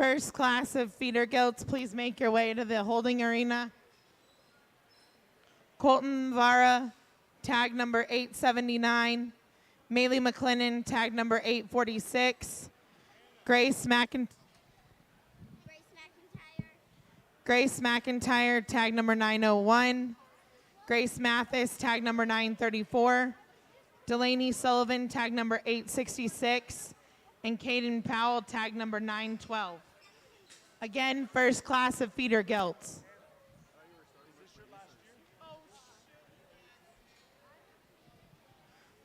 First class of feeder gilts, please make your way to the holding arena. Colton Vara, tag number 879. Maylee McLennan, tag number 846. Grace McIntyre, tag number 901. Grace Mathis, tag number 934. Delaney Sullivan, tag number 866. And Caden Powell, tag number 912. Again, first class of feeder gilts.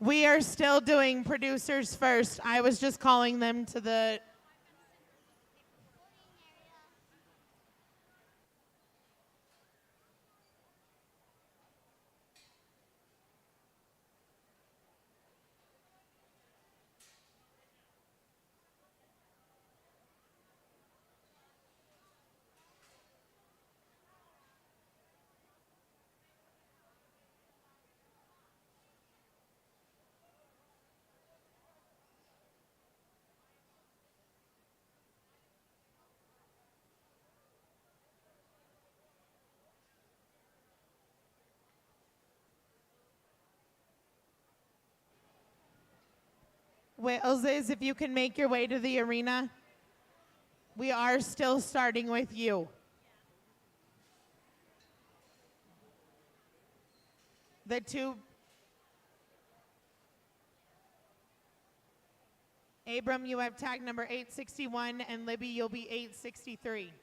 We are still doing producers first. I was just calling them to the... Waleses, if you can make your way to the arena. We are still starting with you. The two... Abram, you have tag number 861, and Libby, you'll be 863.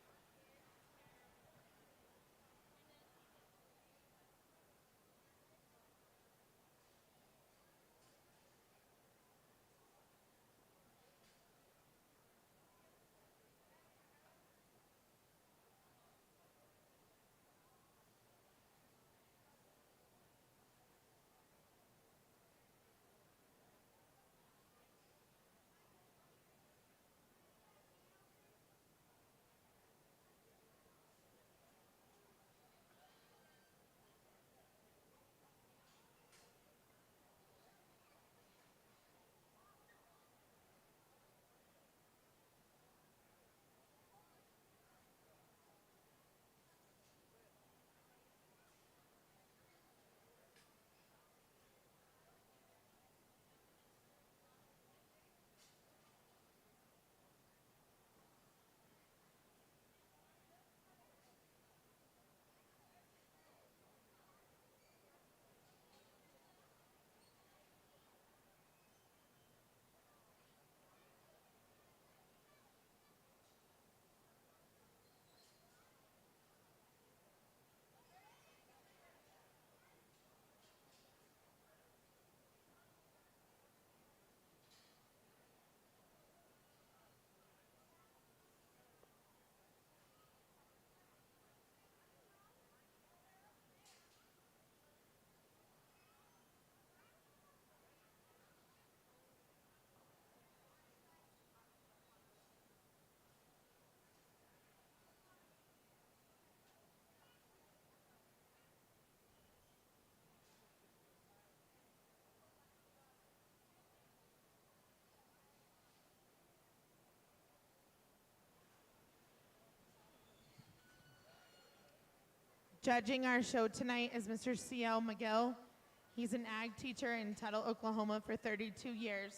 Judging our show tonight is Mr. C.L. McGill. He's an ag teacher in Tuttle, Oklahoma for 32 years.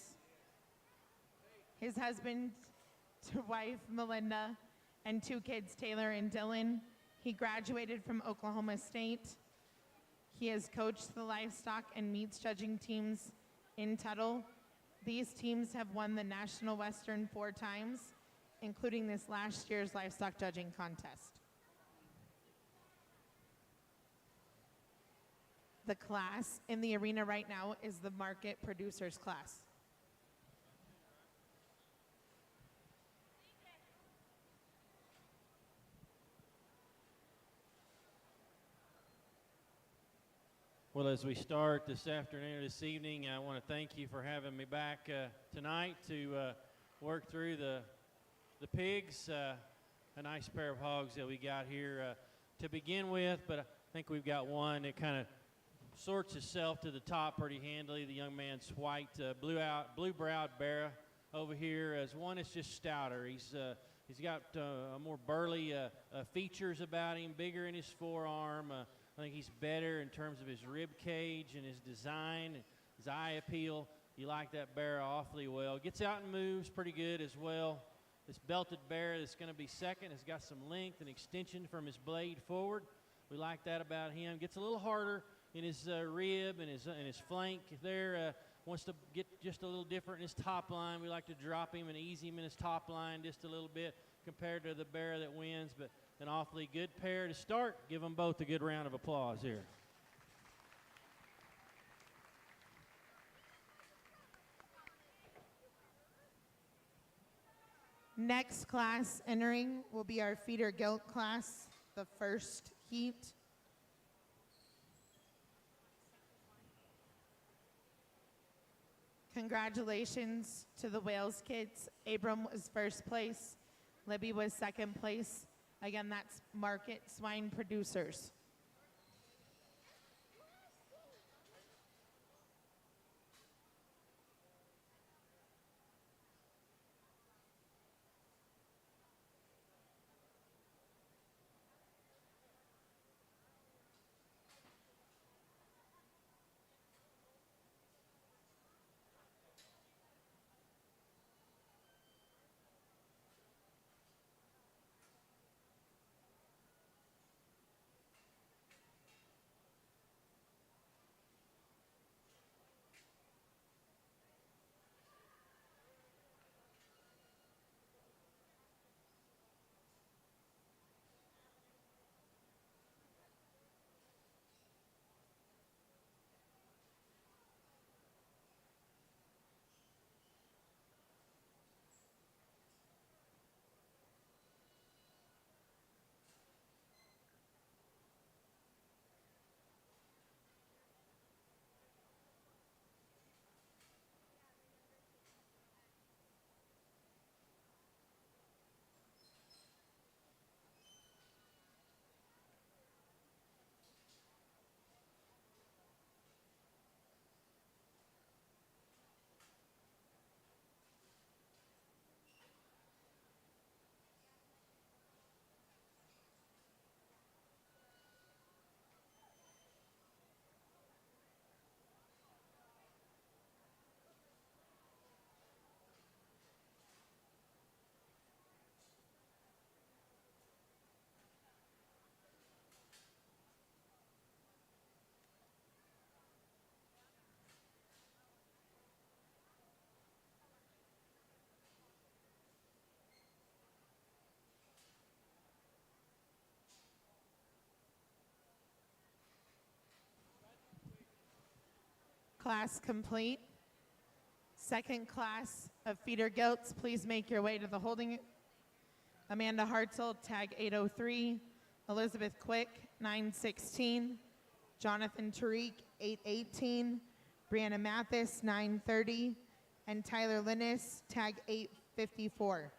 His husband, wife, Melinda, and two kids, Taylor and Dylan. He graduated from Oklahoma State. He has coached the livestock and meats judging teams in Tuttle. These teams have won the National Western 4 times, including this last year's livestock judging contest. The class in the arena right now is the market producers class. Well, as we start this afternoon or this evening, I want to thank you for having me back tonight to work through the pigs, a nice pair of hogs that we got here to begin with, but I think we've got one that kind of sorts itself to the top pretty handily. The young man's white, blue-browed Barra over here, as one is just stouter. He's got more burly features about him, bigger in his forearm. I think he's better in terms of his rib cage and his design, and his eye appeal. You like that bear awfully well. Gets out and moves pretty good as well. This belted bear that's going to be second has got some length and extension from his blade forward. We like that about him. Gets a little harder in his rib and his flank there. Wants to get just a little different in his top line. We like to drop him and ease him in his top line just a little bit compared to the bear that wins, but an awfully good pair to start. Give them both a good round of applause here. Next class entering will be our feeder gilt class, the first heat. Congratulations to the Wales kids. Abram was first place. Libby was second place. Again, that's Market Swine Producers. Class complete. Second class of feeder gilts, please make your way to the holding. Amanda Hartzell, tag 803. Elizabeth Quick, 916. Jonathan Tariq, 818. Brianna Mathis, 930. And Tyler Linnes, tag 854.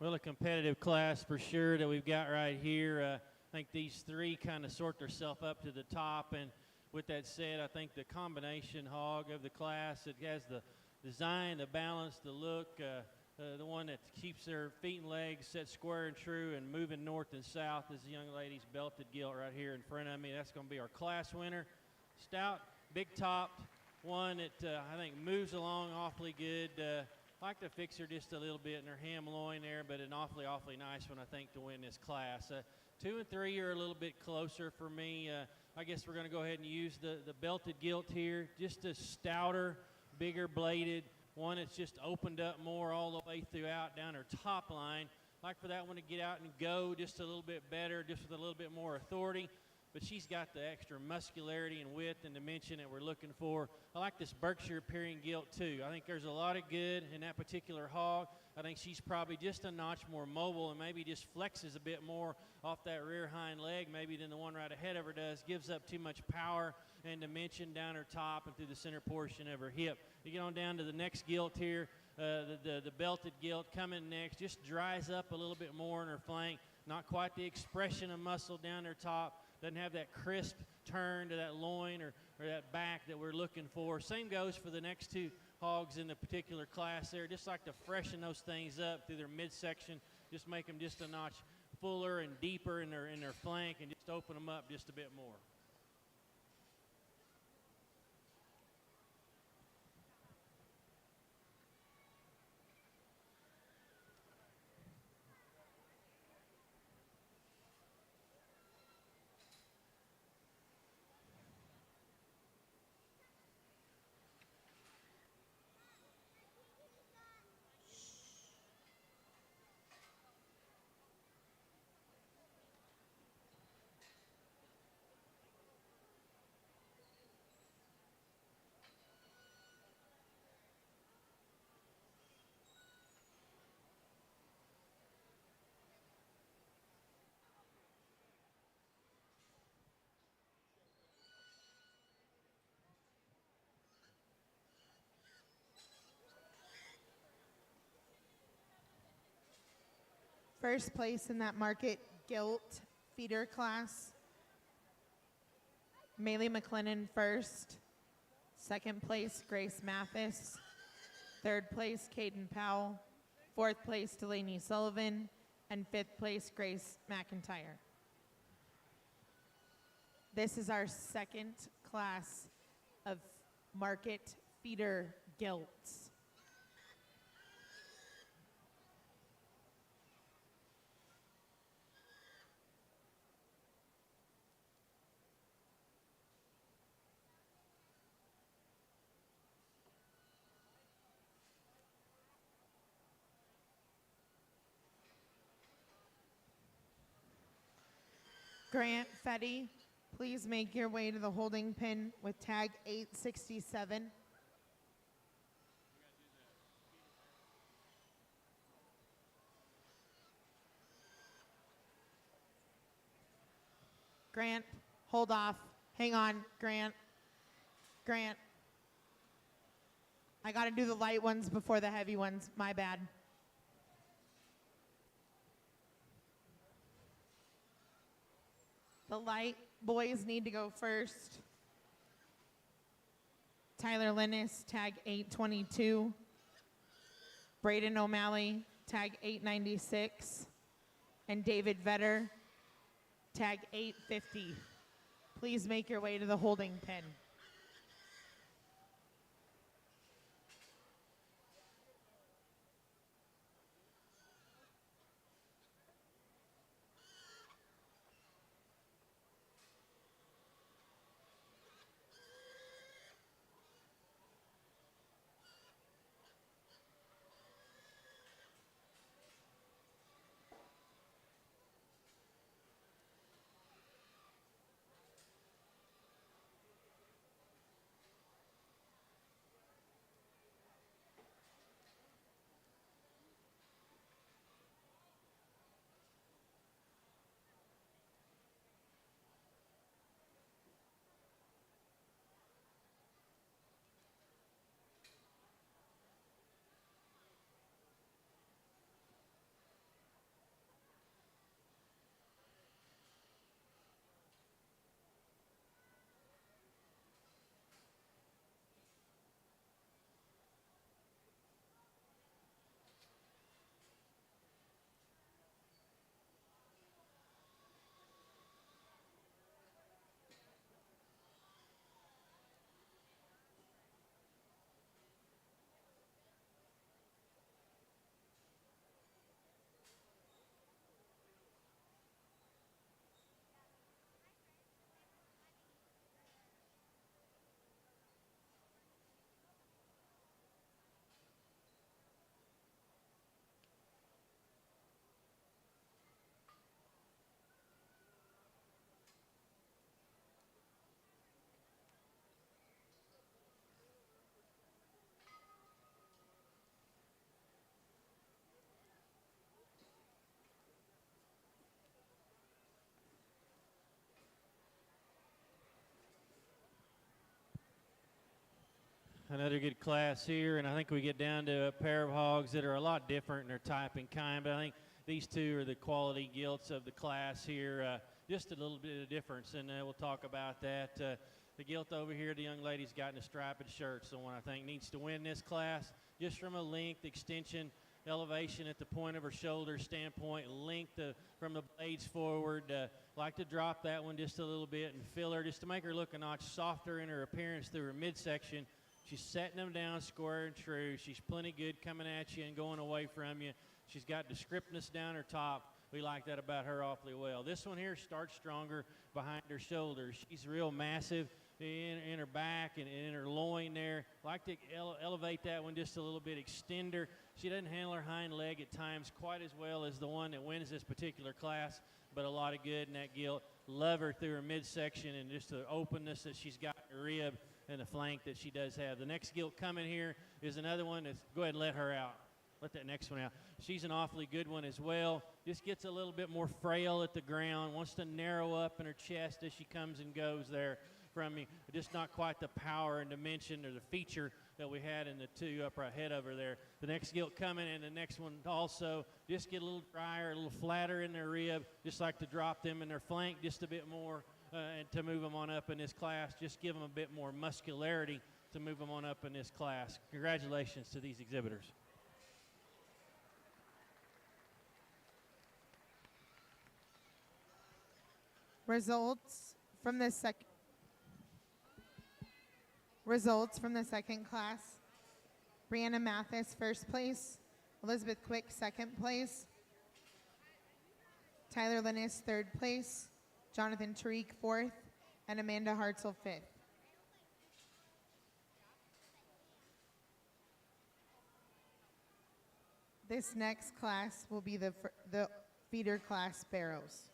Well, a competitive class for sure that we've got right here. I think these three kind of sort themselves up to the top. And with that said, I think the combination hog of the class, it has the design, the balance, the look, the one that keeps their feet and legs set square and true and moving north and south is the young lady's belted gilt right here in front of me. That's going to be our class winner. Stout, big topped, one that I think moves along awfully good. Like to fix her just a little bit in her ham loin there, but an awfully nice one, I think, to win this class. 2 and 3 are a little bit closer for me. I guess we're going to go ahead and use the belted gilt here. Just a stouter, bigger bladed, one that's just opened up more all the way throughout down her top line. Like for that one to get out and go just a little bit better, just with a little bit more authority. But she's got the extra muscularity and width and dimension that we're looking for. I like this Berkshire Pyrenean gilt too. I think there's a lot of good in that particular hog. I think she's probably just a notch more mobile and maybe just flexes a bit more off that rear hind leg maybe than the one right ahead of her does. Gives up too much power and dimension down her top and through the center portion of her hip. You get on down to the next gilt here, the belted gilt coming next. Just dries up a little bit more in her flank. Not quite the expression of muscle down her top. Doesn't have that crisp turn to that loin or that back that we're looking for. Same goes for the next two hogs in the particular class there. Just like to freshen those things up through their midsection. Just make them just a notch fuller and deeper in their flank and just open them up just a bit more. First place in that market gilt feeder class, Maylee McLennan first. Second place, Grace Mathis. Third place, Caden Powell. Fourth place, Delaney Sullivan. And fifth place, Grace McIntyre. This is our second class of market feeder gilts. Grant Fetty, please make your way to the holding pen with tag 867. Grant, hold off. Hang on, Grant. Grant. I got to do the light ones before the heavy ones. My bad. The light boys need to go first. Tyler Linus, tag 822. Braden O'Malley, tag 896. And David Vetter, tag 850. Please make your way to the holding pen. Another good class here, and I think we get down to a pair of hogs that are a lot different in their type and kind, but I think these two are the quality gilts of the class here. Just a little bit of difference, and we'll talk about that. The gilt over here, the young lady's got in a striped shirt, so one I think needs to win this class just from a length, extension, elevation at the point of her shoulder standpoint, length from the blades forward. Like to drop that one just a little bit and fill her just to make her look a notch softer in her appearance through her midsection. She's setting them down square and true. She's plenty good coming at you and going away from you. She's got descriptness down her top. We like that about her awfully well. This one here starts stronger behind her shoulders. She's real massive in her back and in her loin there. Like to elevate that one just a little bit, extend her. She doesn't handle her hind leg at times quite as well as the one that wins this particular class, but a lot of good in that gilt. Love her through her midsection and just the openness that she's got in her rib and the flank that she does have. The next gilt coming here is another one that's, go ahead and let her out. Let that next one out. She's an awfully good one as well. Just gets a little bit more frail at the ground, wants to narrow up in her chest as she comes and goes there from me. Just not quite the power and dimension or the feature that we had in the two up right head over there. The next gilt coming, and the next one also just get a little drier, a little flatter in their rib. Just like to drop them in their flank just a bit more and to move them on up in this class. Just give them a bit more muscularity to move them on up in this class. Congratulations to these exhibitors. Results from the second class. Brianna Mathis, first place. Elizabeth Quick, second place. Tyler Linus, third place. Jonathan Tariq, fourth. And Amanda Hartzell, fifth. This next class will be the feeder class barrows.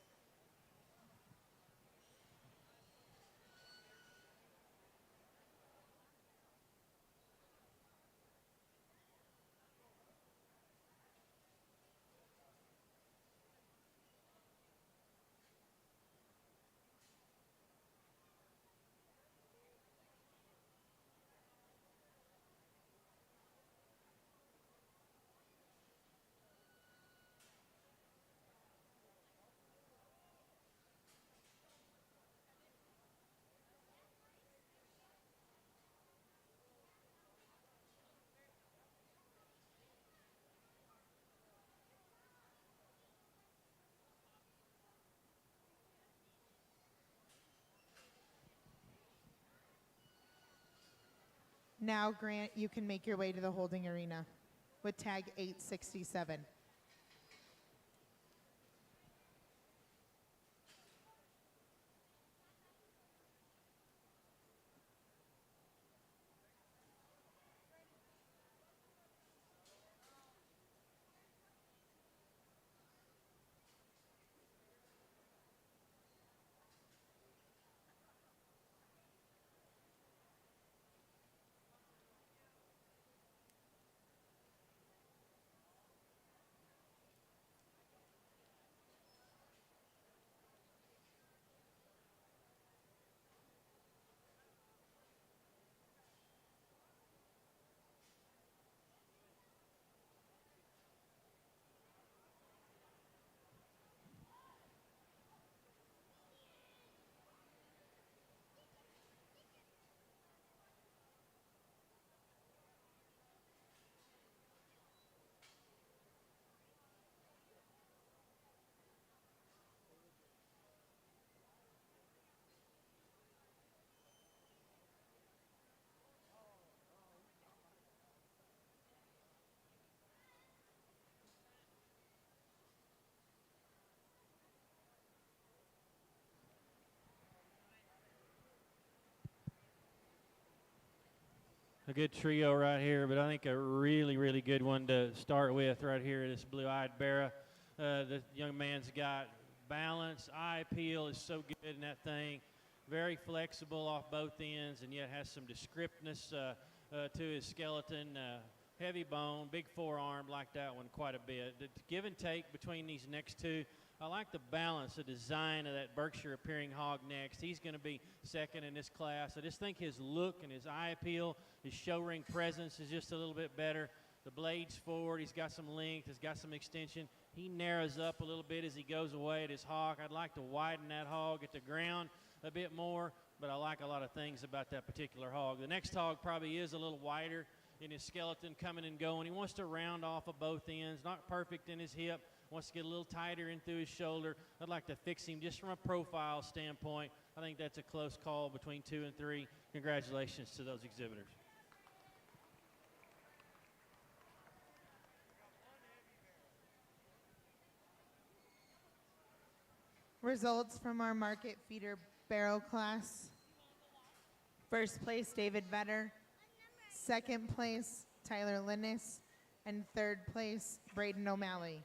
Now, Grant, you can make your way to the holding arena with tag 867. A good trio right here, but I think a really, really good one to start with right here, this blue-eyed Barra. The young man's got balance, eye appeal is so good in that thing. Very flexible off both ends, and yet has some descriptness to his skeleton. Heavy bone, big forearm, like that one quite a bit. The give and take between these next two, I like the balance, the design of that Berkshire appearing hog next. He's going to be second in this class. I just think his look and his eye appeal, his show ring presence is just a little bit better. The blade's forward. He's got some length. He's got some extension. He narrows up a little bit as he goes away at his hog. I'd like to widen that hog at the ground a bit more, but I like a lot of things about that particular hog. The next hog probably is a little wider in his skeleton, coming and going. He wants to round off of both ends, not perfect in his hip, wants to get a little tighter in through his shoulder. I'd like to fix him just from a profile standpoint. I think that's a close call between 2 and 3. Congratulations to those exhibitors. Results from our market feeder barrel class. First place, David Vetter. Second place, Tyler Linnes. And third place, Braden O'Malley.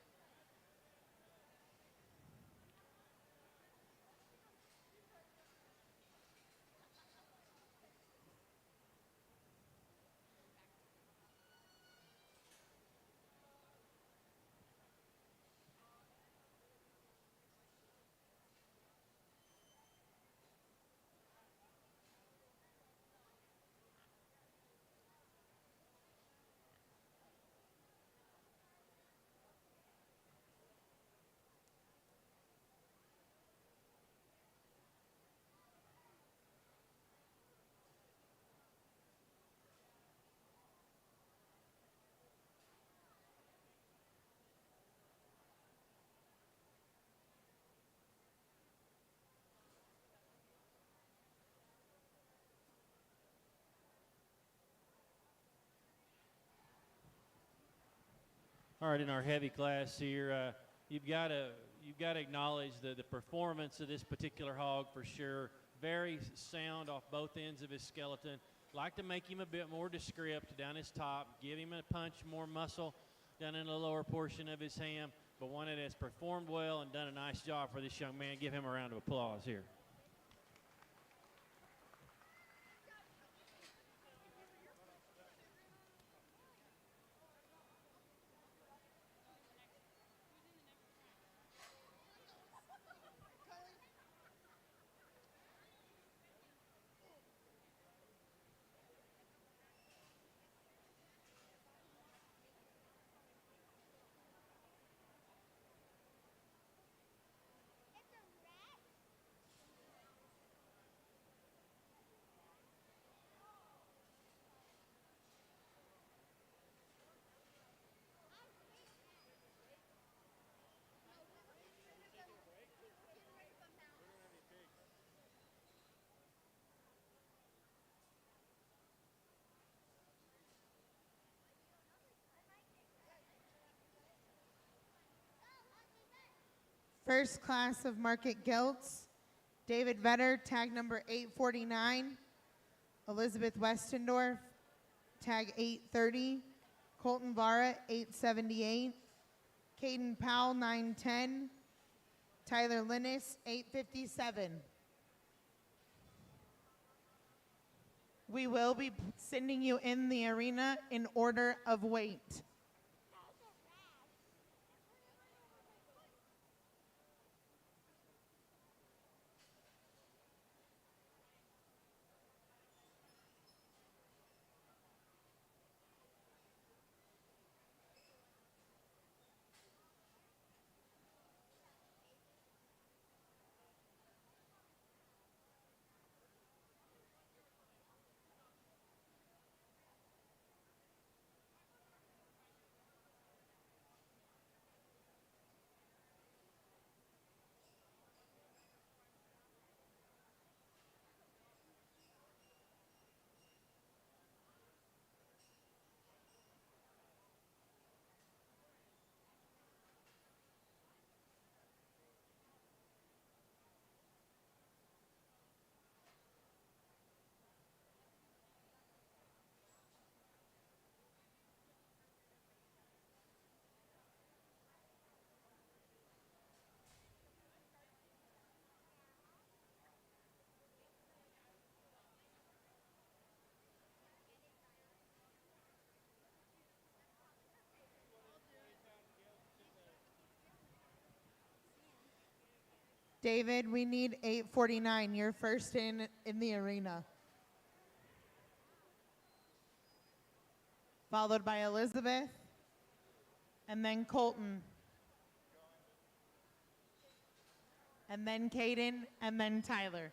All right, in our heavy class here, you've got to acknowledge the performance of this particular hog for sure. Very sound off both ends of his skeleton. Like to make him a bit more descript down his top, give him a punch, more muscle down in the lower portion of his ham, but one that has performed well and done a nice job for this young man. Give him a round of applause here. First class of market gelts, David Vetter, tag number 849. Elizabeth Westendorf, tag 830. Colton Vara, 878. Caden Powell, 910. Tyler Linnes, 857. We will be sending you in the arena in order of weight. David, we need 849. You're first in the arena. Followed by Elizabeth, and then Colton, and then Caden, and then Tyler.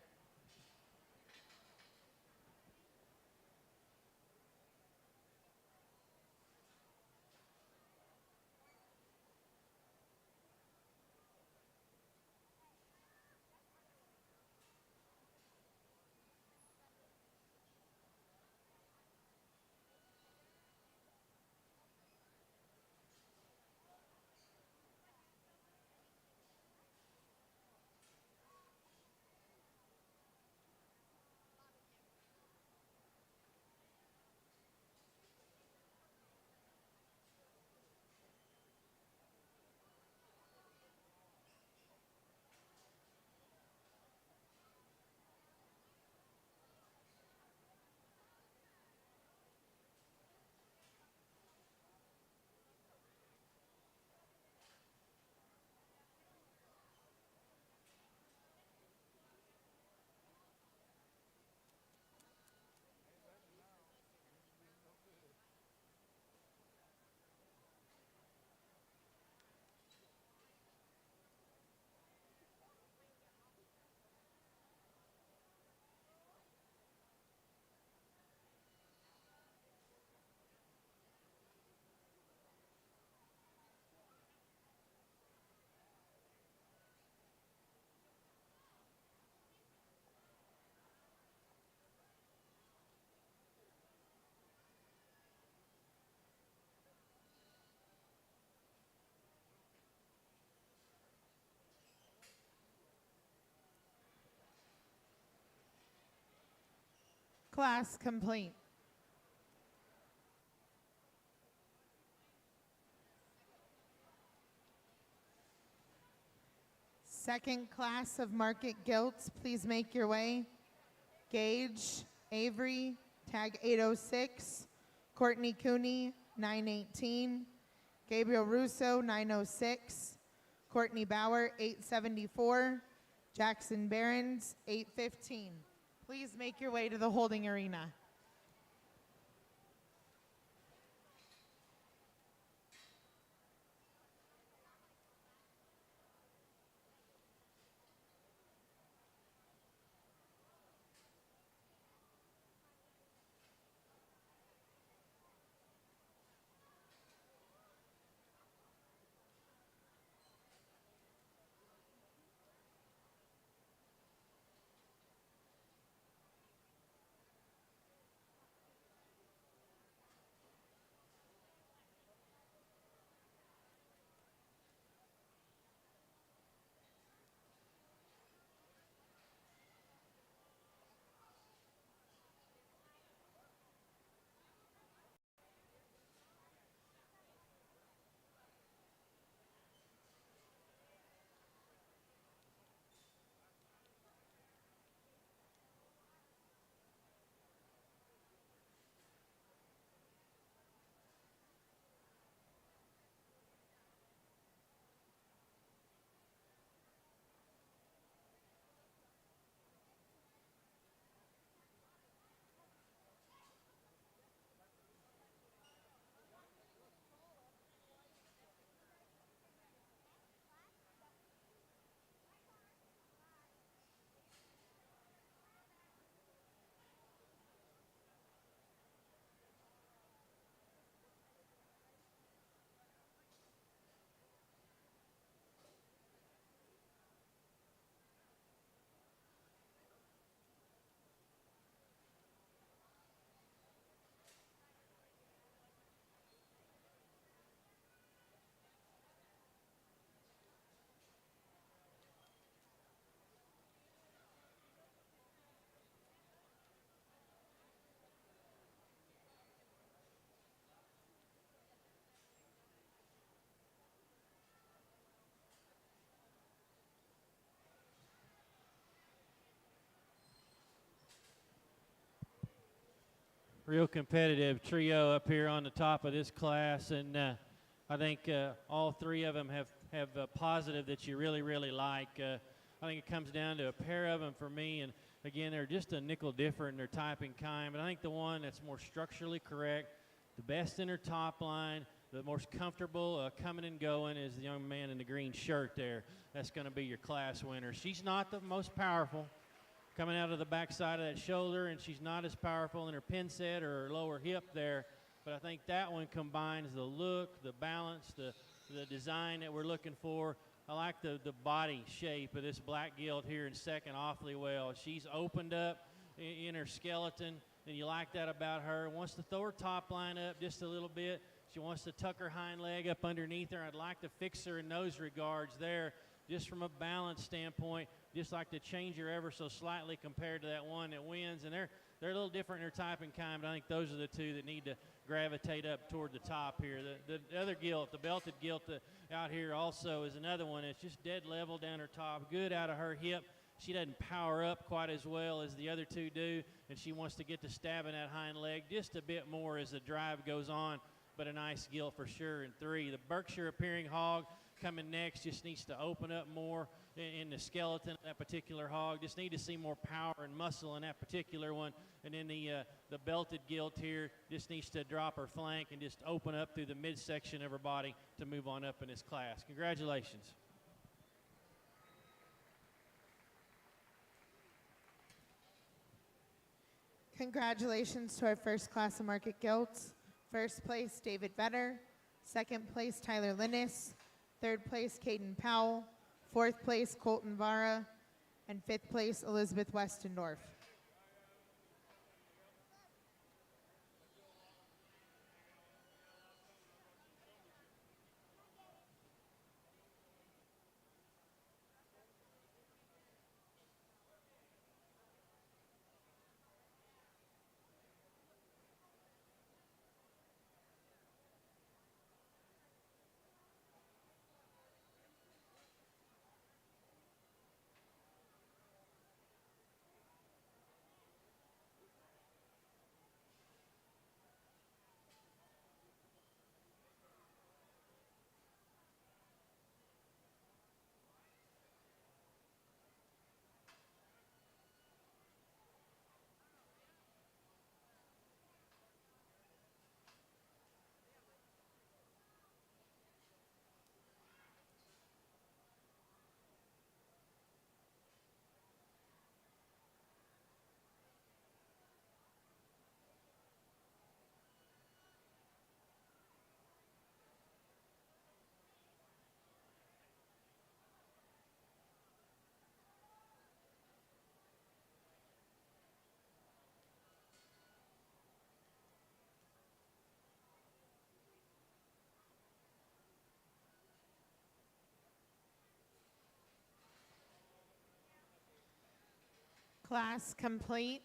Class complete. Second class of market gilts, please make your way. Gage, Avery, tag 806. Courtney Cooney, 918. Gabriel Russo, 906. Courtney Bauer, 874. Jackson Behrens, 815. Please make your way to the holding arena. Real competitive trio up here on the top of this class, and I think all three of them have positive that you really, really like. I think it comes down to a pair of them for me. And again, they're just a nickel different in their type and kind. But I think the one that's more structurally correct, the best in her top line, the most comfortable coming and going is the young man in the green shirt there. That's going to be your class winner. She's not the most powerful coming out of the backside of that shoulder, and she's not as powerful in her pin set or her lower hip there. But I think that one combines the look, the balance, the design that we're looking for. I like the body shape of this black gilt here in second awfully well. She's opened up in her skeleton, and you like that about her. Wants to throw her top line up just a little bit. She wants to tuck her hind leg up underneath her. I'd like to fix her in those regards there, just from a balance standpoint. Just like to change her ever so slightly compared to that one that wins. And they're a little different in their type and kind, but I think those are the two that need to gravitate up toward the top here. The other gilt, the belted gilt out here also is another one that's just dead level down her top, good out of her hip. She doesn't power up quite as well as the other two do, and she wants to get to stabbing that hind leg just a bit more as the drive goes on, but a nice gilt for sure in 3. The Berkshire appearing hog coming next just needs to open up more in the skeleton of that particular hog. Just need to see more power and muscle in that particular one. And then the belted gilt here just needs to drop her flank and just open up through the midsection of her body to move on up in this class. Congratulations. Congratulations to our first class of market gilts. First place, David Vetter. Second place, Tyler Linnes. Third place, Caden Powell. Fourth place, Colton Vara. And fifth place, Elizabeth Westendorf. Class complete.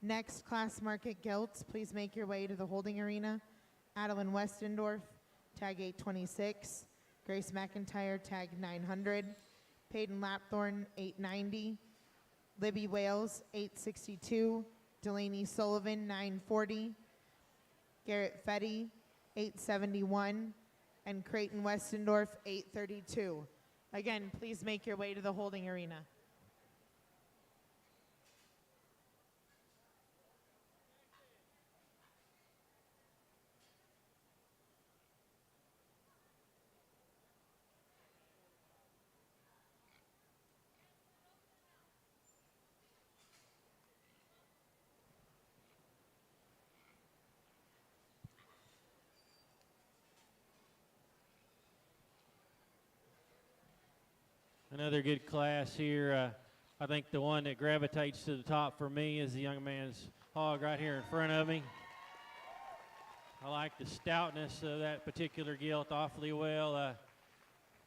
Next class market gilts, please make your way to the holding arena. Adeline Westendorf, tag 826. Grace McIntyre, tag 900. Peyton Lapthorne, 890. Libby Wales, 862. Delaney Sullivan, 940. Garrett Fetty, 871. And Creighton Westendorf, 832. Again, please make your way to the holding arena. Another good class here. I think the one that gravitates to the top for me is the young man's hog right here in front of me. I like the stoutness of that particular gilt awfully well.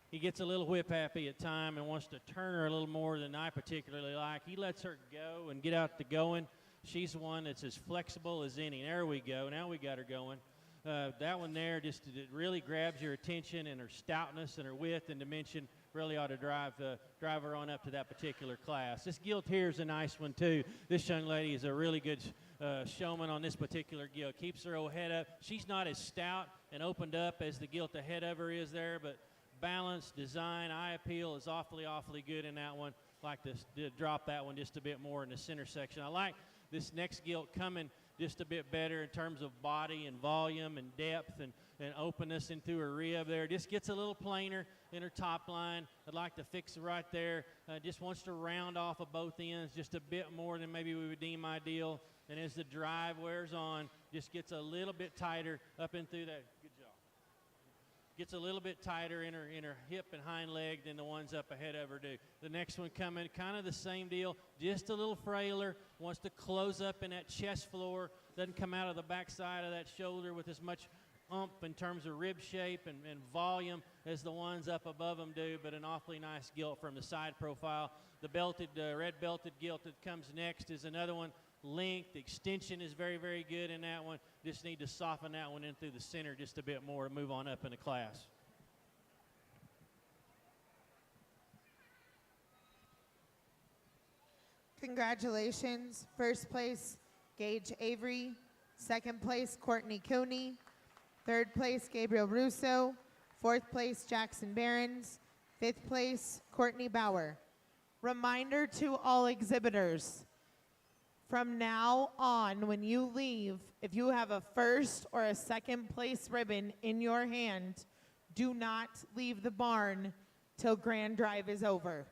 He gets a little whip happy at time and wants to turn her a little more than I particularly like. He lets her go and get out to going. She's the one that's as flexible as any. There we go. Now we got her going. That one there just it really grabs your attention, and her stoutness and her width and dimension really ought to drive her on up to that particular class. This gilt here is a nice one too. This young lady is a really good showman on this particular gilt. Keeps her old head up. She's not as stout and opened up as the gilt ahead of her is there, but balance, design, eye appeal is awfully good in that one. Like to drop that one just a bit more in the center section. I like this next gilt coming just a bit better in terms of body and volume and depth and openness into her rib there. Just gets a little plainer in her top line. I'd like to fix it right there. Just wants to round off of both ends just a bit more than maybe we would deem ideal. And as the drive wears on, just gets a little bit tighter up and through that. Good job. Gets a little bit tighter in her hip and hind leg than the ones up ahead of her do. The next one coming, kind of the same deal, just a little frailer, wants to close up in that chest floor, doesn't come out of the backside of that shoulder with as much ump in terms of rib shape and volume as the ones up above them do, but an awfully nice gilt from the side profile. The belted, red belted gilt that comes next is another one. Length, extension is very good in that one. Just need to soften that one in through the center just a bit more to move on up in the class. Congratulations. First place, Gage Avery. Second place, Courtney Cooney. Third place, Gabriel Russo. Fourth place, Jackson Behrens. Fifth place, Courtney Bauer. Reminder to all exhibitors. From now on, when you leave, if you have a first or a second place ribbon in your hand, do not leave the barn till Grand Drive is over.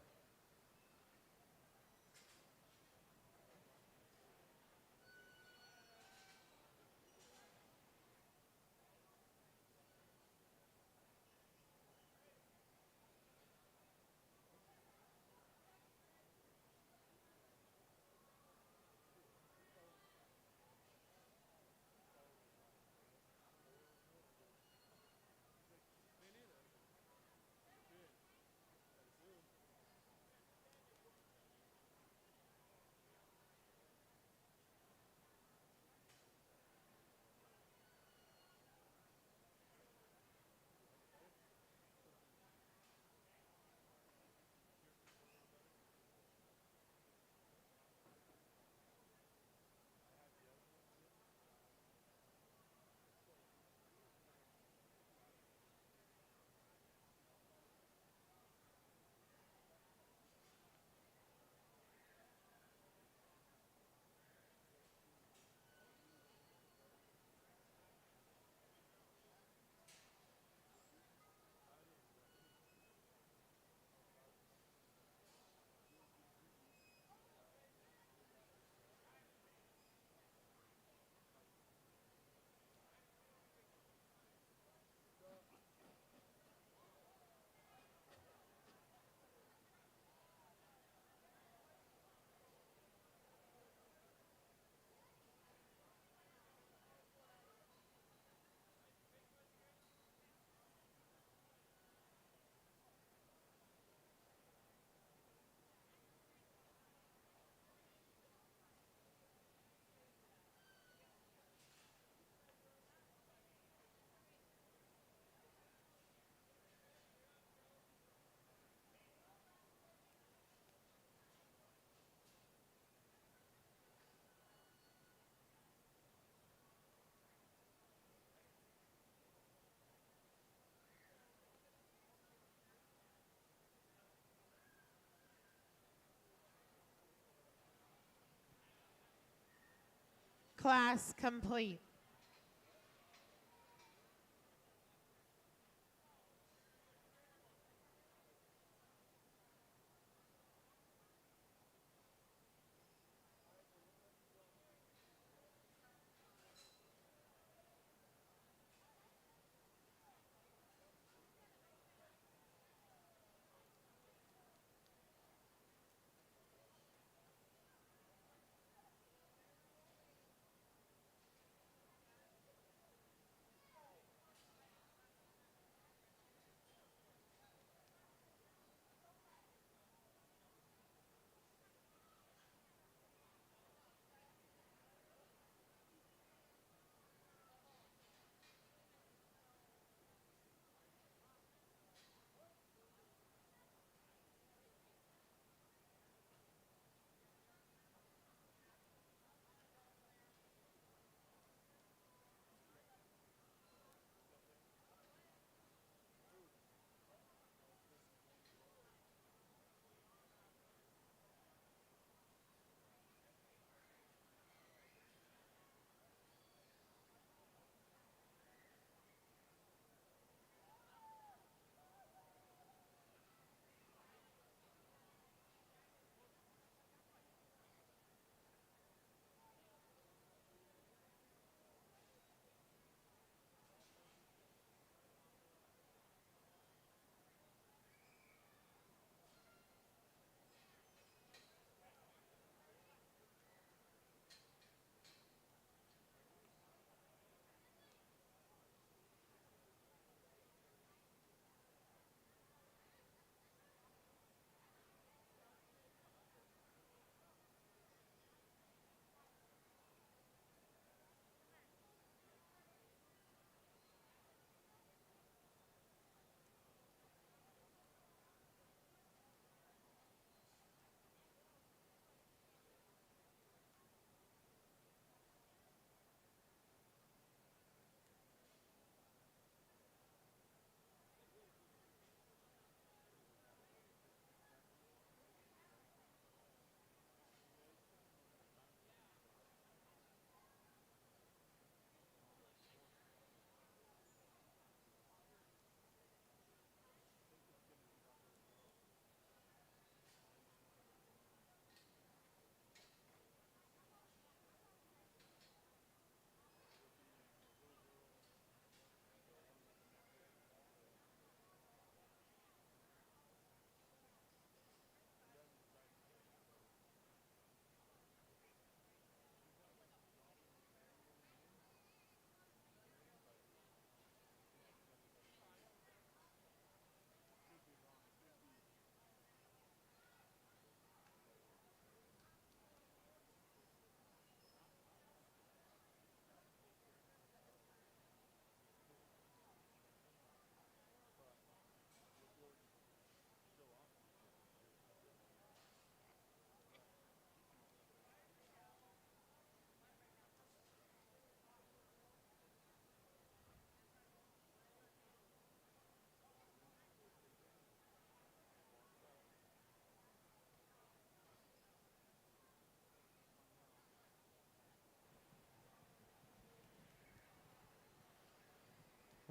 Class complete.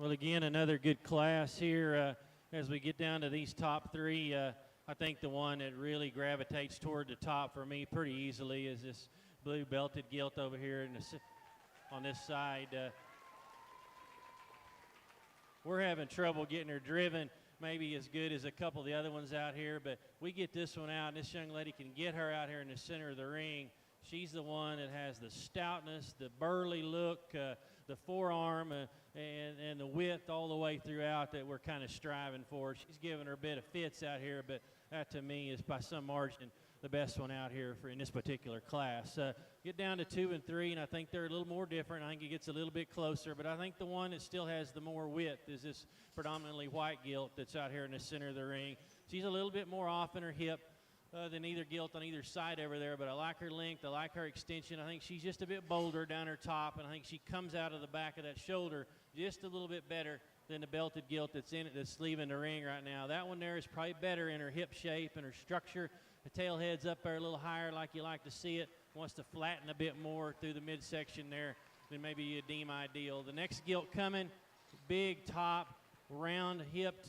Well, again, another good class here. As we get down to these top three, I think the one that really gravitates toward the top for me pretty easily is this blue belted gilt over here on this side. We're having trouble getting her driven maybe as good as a couple of the other ones out here, but we get this one out, and this young lady can get her out here in the center of the ring. She's the one that has the stoutness, the burly look, the forearm, and the width all the way throughout that we're kind of striving for. She's giving her a bit of fits out here, but that to me is by some margin the best one out here in this particular class. Get down to 2 and 3, and I think they're a little more different. I think it gets a little bit closer, but I think the one that still has the more width is this predominantly white gilt that's out here in the center of the ring. She's a little bit more off in her hip than either gilt on either side over there, but I like her length, I like her extension. I think she's just a bit bolder down her top, and I think she comes out of the back of that shoulder just a little bit better than the belted gilt that's in it, that's leaving the ring right now. That one there is probably better in her hip shape and her structure. The tail head's up there a little higher like you like to see it. wants to flatten a bit more through the midsection there than maybe you deem ideal. The next gilt coming, big top, round hip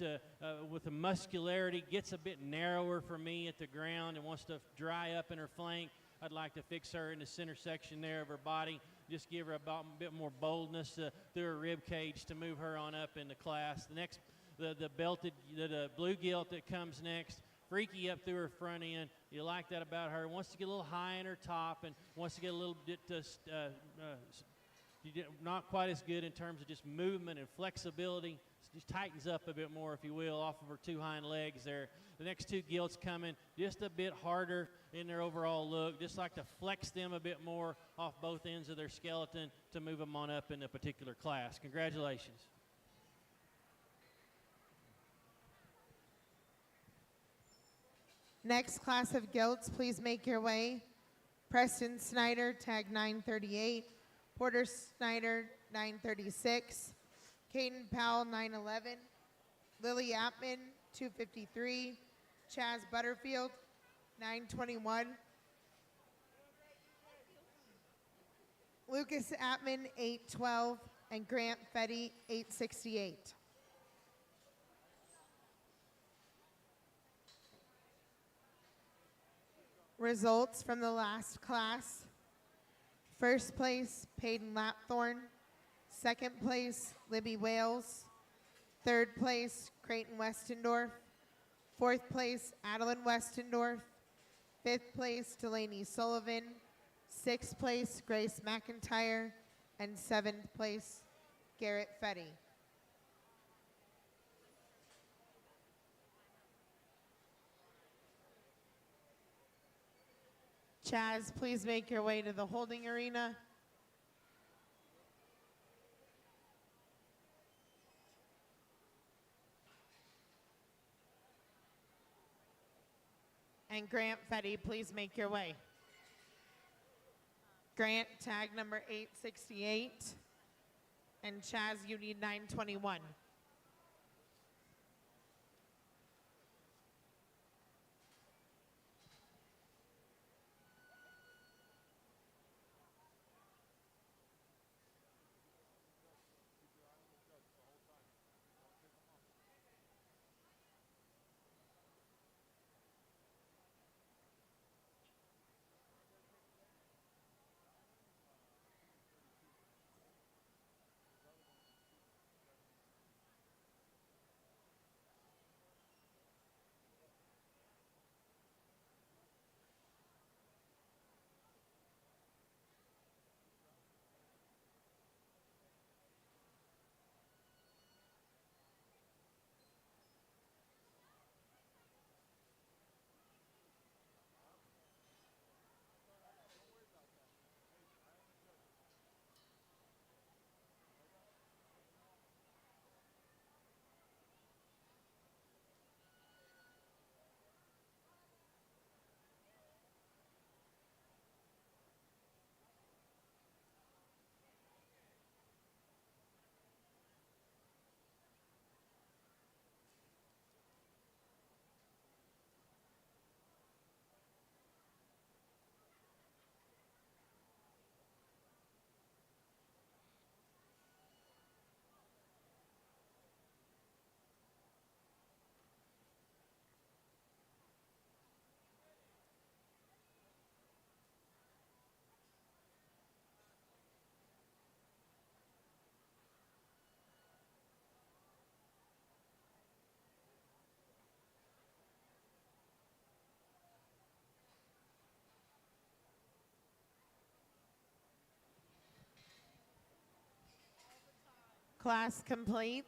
with the muscularity, gets a bit narrower for me at the ground and wants to dry up in her flank. I'd like to fix her in the center section there of her body, just give her a bit more boldness through her rib cage to move her on up in the class. The next, the belted, the blue gilt that comes next, freaky up through her front end. You like that about her. Wants to get a little high in her top and wants to get a little bit not quite as good in terms of just movement and flexibility. Just tightens up a bit more, if you will, off of her two hind legs there. The next two gilts coming just a bit harder in their overall look. Just like to flex them a bit more off both ends of their skeleton to move them on up in a particular class. Congratulations. Next class of gilts, please make your way. Preston Snyder, tag 938. Porter Snyder, 936. Caden Powell, 911. Lily Appman, 253. Chaz Butterfield, 921. Lucas Appman, 812. And Grant Fetty, 868. Results from the last class. First place, Peyton Lapthorne. Second place, Libby Wales. Third place, Creighton Westendorf. Fourth place, Adeline Westendorf. Fifth place, Delaney Sullivan. Sixth place, Grace McIntyre. And seventh place, Garrett Fetty. Chaz, please make your way to the holding arena. And Grant Fetty, please make your way. Grant, tag number 868. And Chaz, you need 921. Class complete.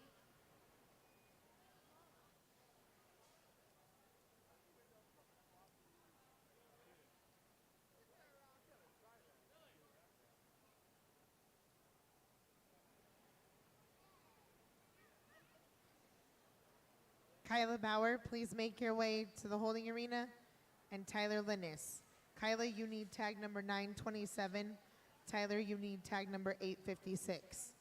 Kyla Bauer, please make your way to the holding arena. And Tyler Linnes. Kyla, you need tag number 927. Tyler, you need tag number 856.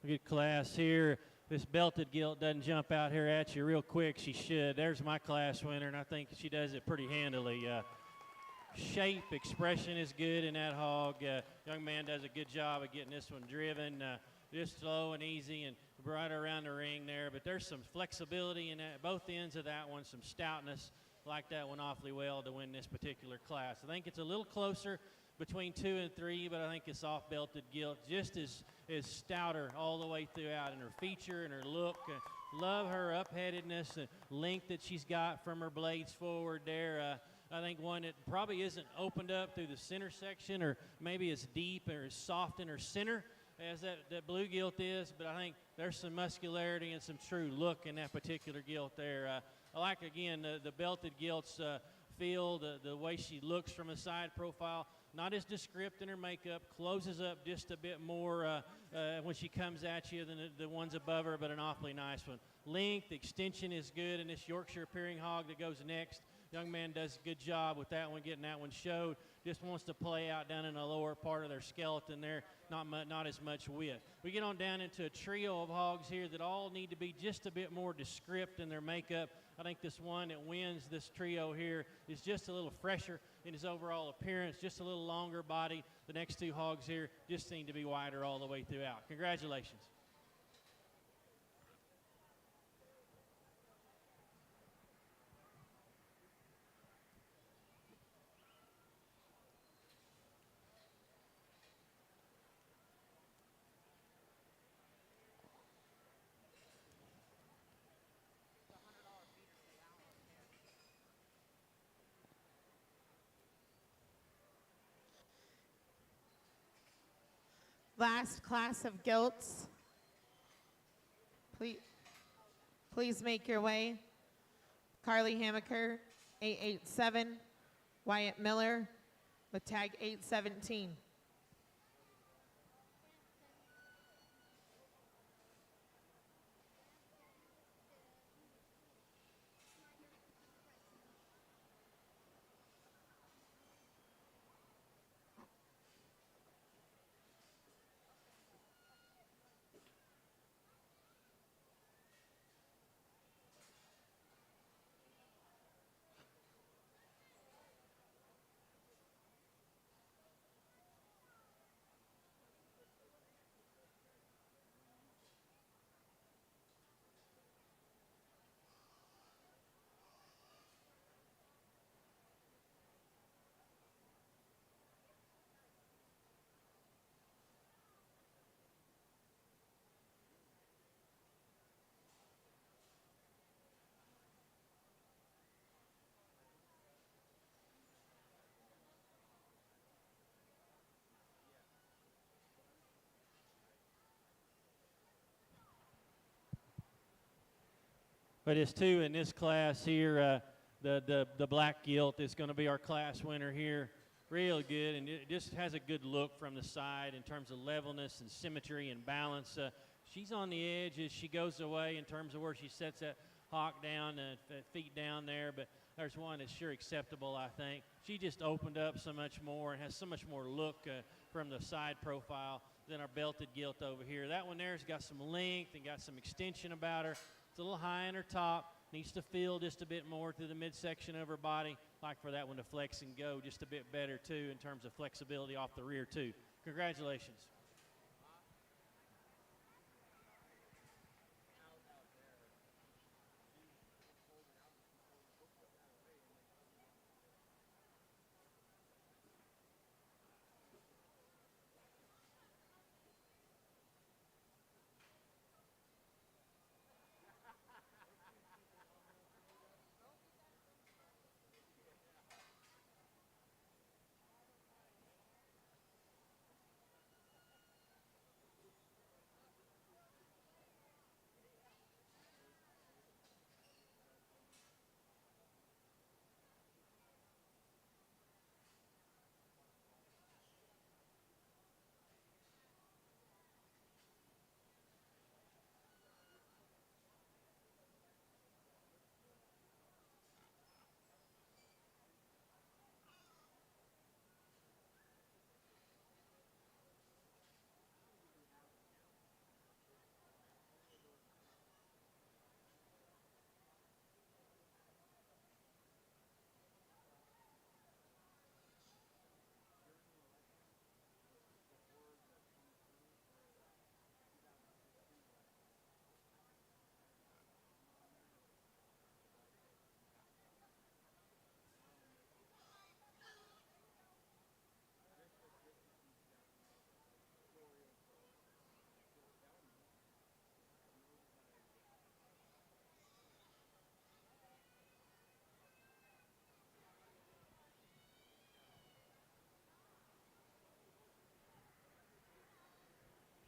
good class here. This belted gilt doesn't jump out here at you real quick. She should. There's my class winner, and I think she does it pretty handily. Shape, expression is good in that hog. Young man does a good job of getting this one driven, just slow and easy and right around the ring there. But there's some flexibility in that, both ends of that one, some stoutness. Like that one awfully well to win this particular class. I think it's a little closer between 2 and 3, but I think it's off belted gilt just as stouter all the way throughout in her feature and her look. Love her up-headedness and length that she's got from her blades forward there. I think one that probably isn't opened up through the center section or maybe as deep or as soft in her center as that blue gilt is, but I think there's some muscularity and some true look in that particular gilt there. I like, again, the belted gilt's feel, the way she looks from a side profile, not as descript in her makeup, closes up just a bit more when she comes at you than the ones above her, but an awfully nice one. Length, extension is good, and this Yorkshire appearing hog that goes next, young man does a good job with that one, getting that one showed. Just wants to play out down in the lower part of their skeleton there, not as much width. We get on down into a trio of hogs here that all need to be just a bit more descript in their makeup. I think this one that wins this trio here is just a little fresher in his overall appearance, just a little longer body. The next two hogs here just seem to be wider all the way throughout. Congratulations. Last class of gilts. Please make your way. Carly Hamaker, 887. Wyatt Miller with tag 817. But it's two in this class here. The black gilt is going to be our class winner here. Real good, and it just has a good look from the side in terms of levelness and symmetry and balance. She's on the edge as she goes away in terms of where she sets that hawk down, feet down there, but there's one that's sure acceptable, I think. She just opened up so much more and has so much more look from the side profile than our belted gilt over here. That one there's got some length and got some extension about her. It's a little high in her top. Needs to feel just a bit more through the midsection of her body. Like for that one to flex and go just a bit better, too, in terms of flexibility off the rear, too. Congratulations.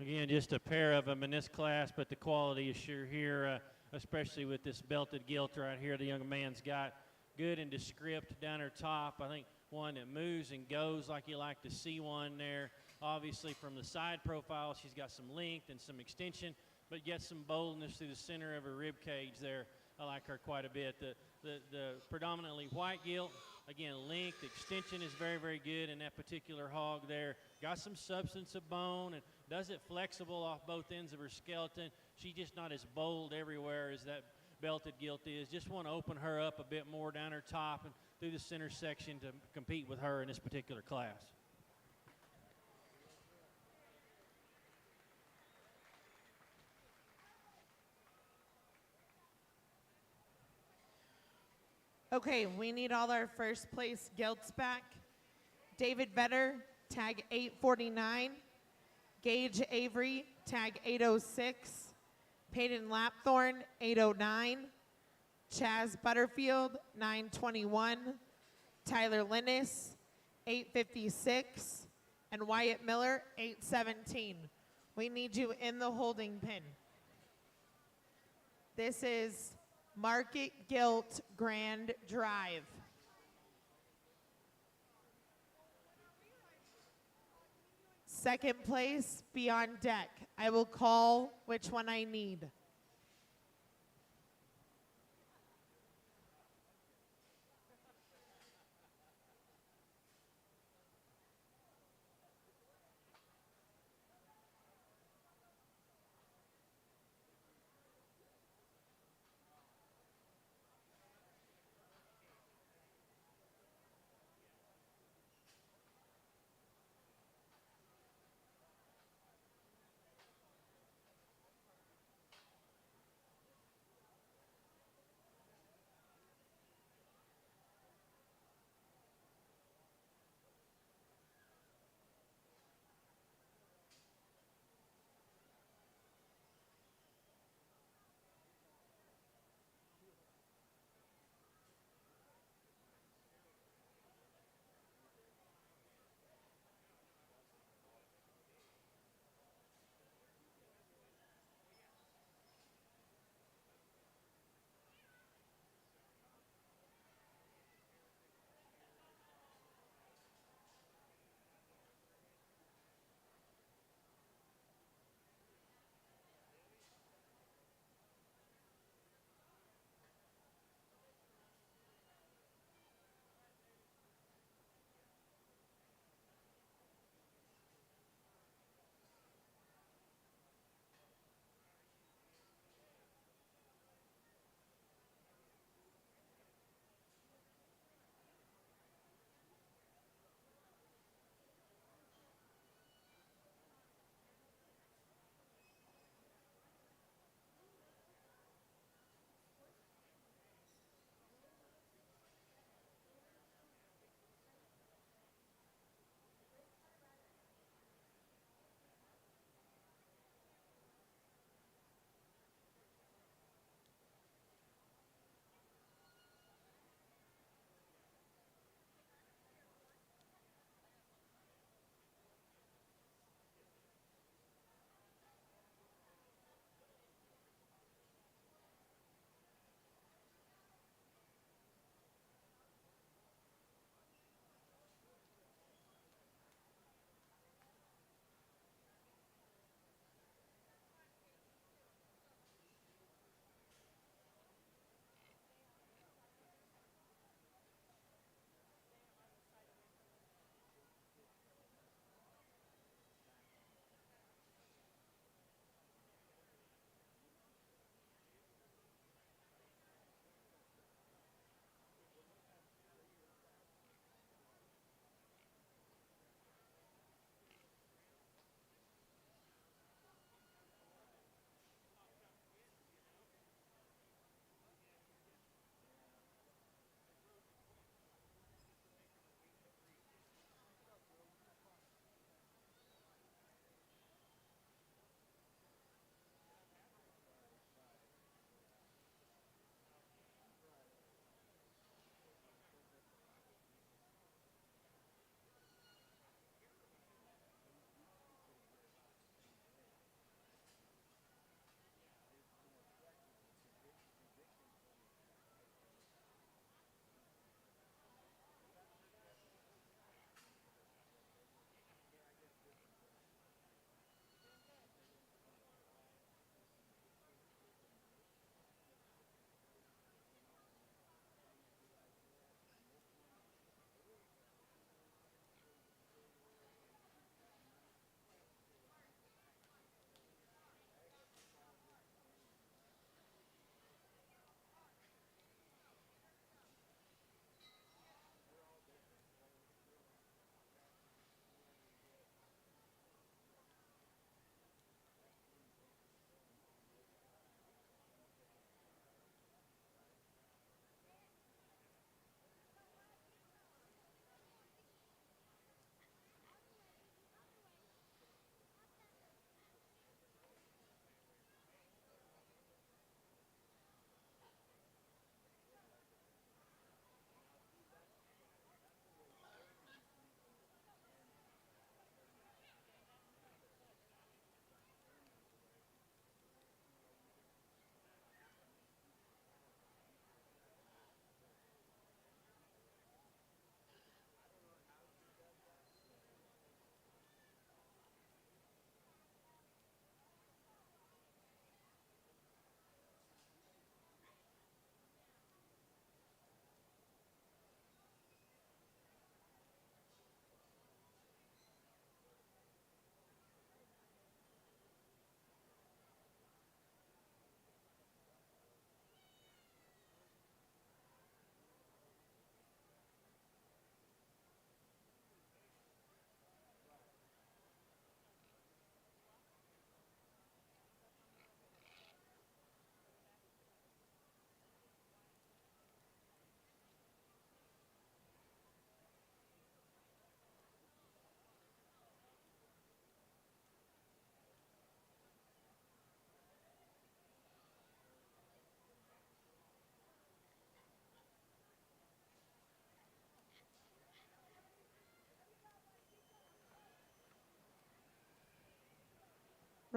Again, just a pair of them in this class, but the quality is sure here, especially with this belted gilt right here the young man's got. Good and descript down her top. I think one that moves and goes like you like to see one there. Obviously from the side profile, she's got some length and some extension, but yet some boldness through the center of her rib cage there. I like her quite a bit. The predominantly white gilt, again, length, extension is very, very good in that particular hog there. Got some substance of bone and does it flexible off both ends of her skeleton. She's just not as bold everywhere as that belted gilt is. Just want to open her up a bit more down her top and through the center section to compete with her in this particular class. Okay, we need all our first place gilts back. David Vetter, tag 849. Gage Avery, tag 806. Peyton Lapthorne, 809. Chaz Butterfield, 921. Tyler Linnis, 856. And Wyatt Miller, 817. We need you in the holding pin. This is Market Gilt Grand Drive. Second place, be on deck. I will call which one I need.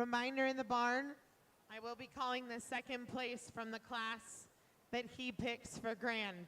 Reminder in the barn, I will be calling the second place from the class that he picks for grand.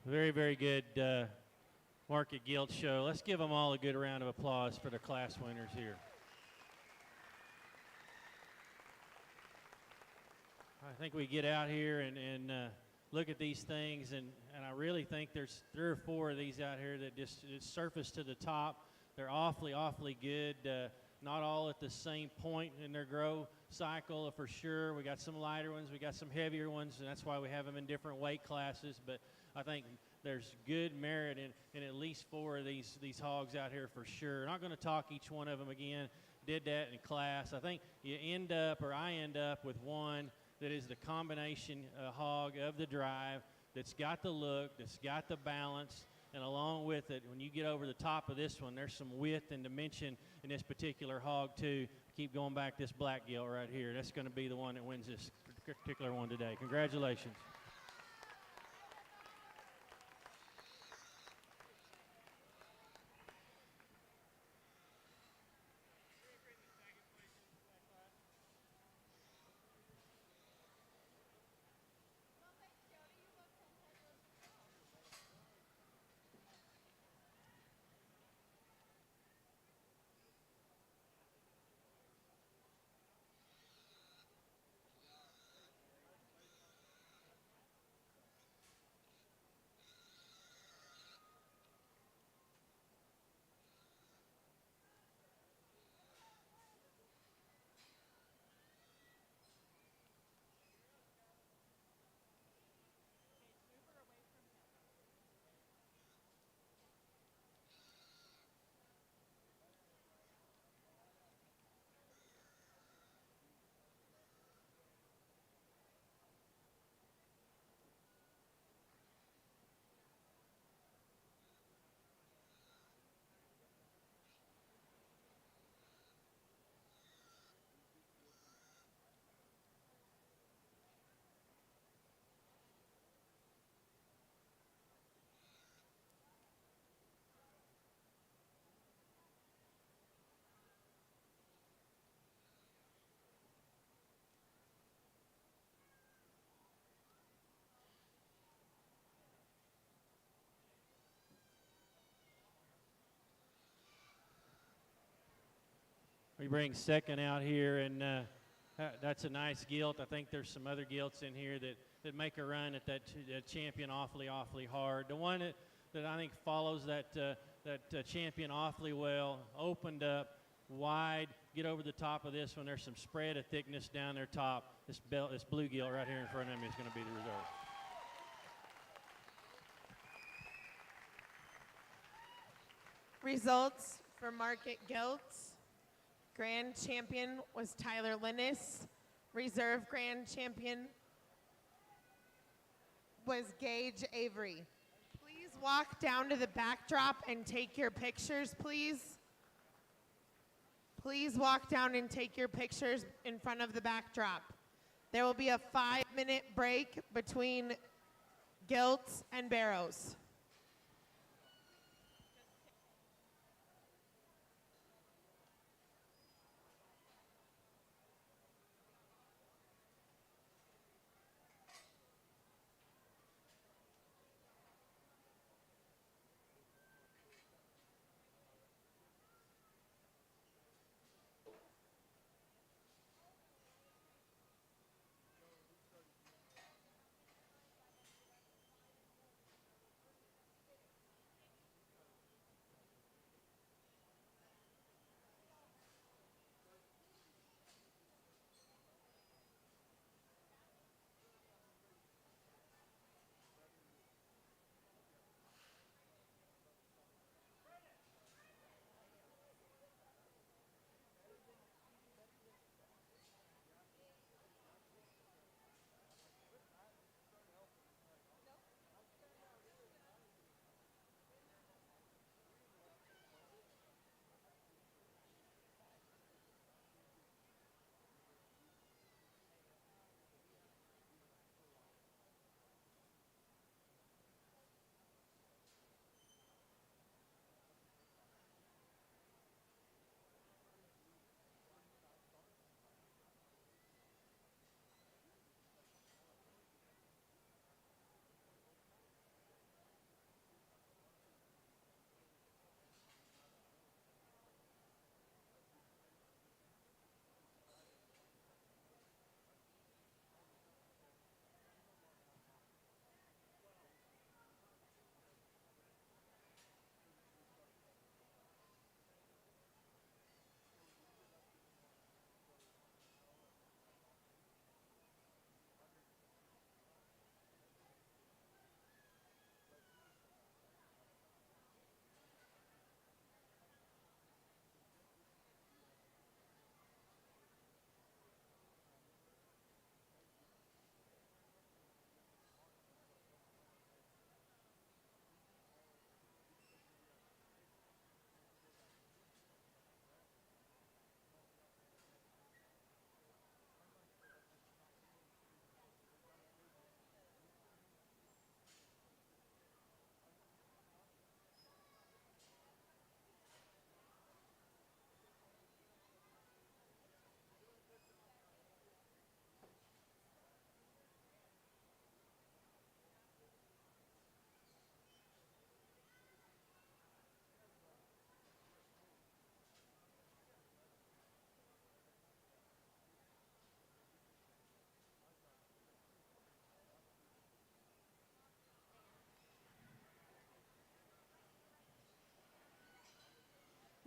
Very, very good market guild show. Let's give them all a good round of applause for the class winners here. I think we get out here and look at these things, and I really think there's 3 or 4 of these out here that just surface to the top. They're awfully, awfully good. Not all at the same point in their grow cycle for sure. We got some lighter ones, we got some heavier ones, and that's why we have them in different weight classes. But I think there's good merit in at least 4 of these hogs out here for sure. Not going to talk each one of them again. Did that in class. I think I end up with one that is the combination hog of the drive, that's got the look, that's got the balance, and along with it, when you get over the top of this one, there's some width and dimension in this particular hog too. Keep going back, this black gilt right here. That's going to be the one that wins this particular one today. Congratulations. We bring second out here, and that's a nice gilt. I think there's some other gilts in here that make a run at that champion awfully, awfully hard. The one that I think follows that champion awfully well, opened up, wide, get over the top of this one. There's some spread of thickness down their top. This blue gilt right here in front of me is going to be the result. Results for market gilts. Grand champion was Tyler Linnes. Reserve grand champion was Gage Avery. Please walk down to the backdrop and take your pictures, please. Please walk down and take your pictures in front of the backdrop. There will be a 5-minute break between gilts and barrows.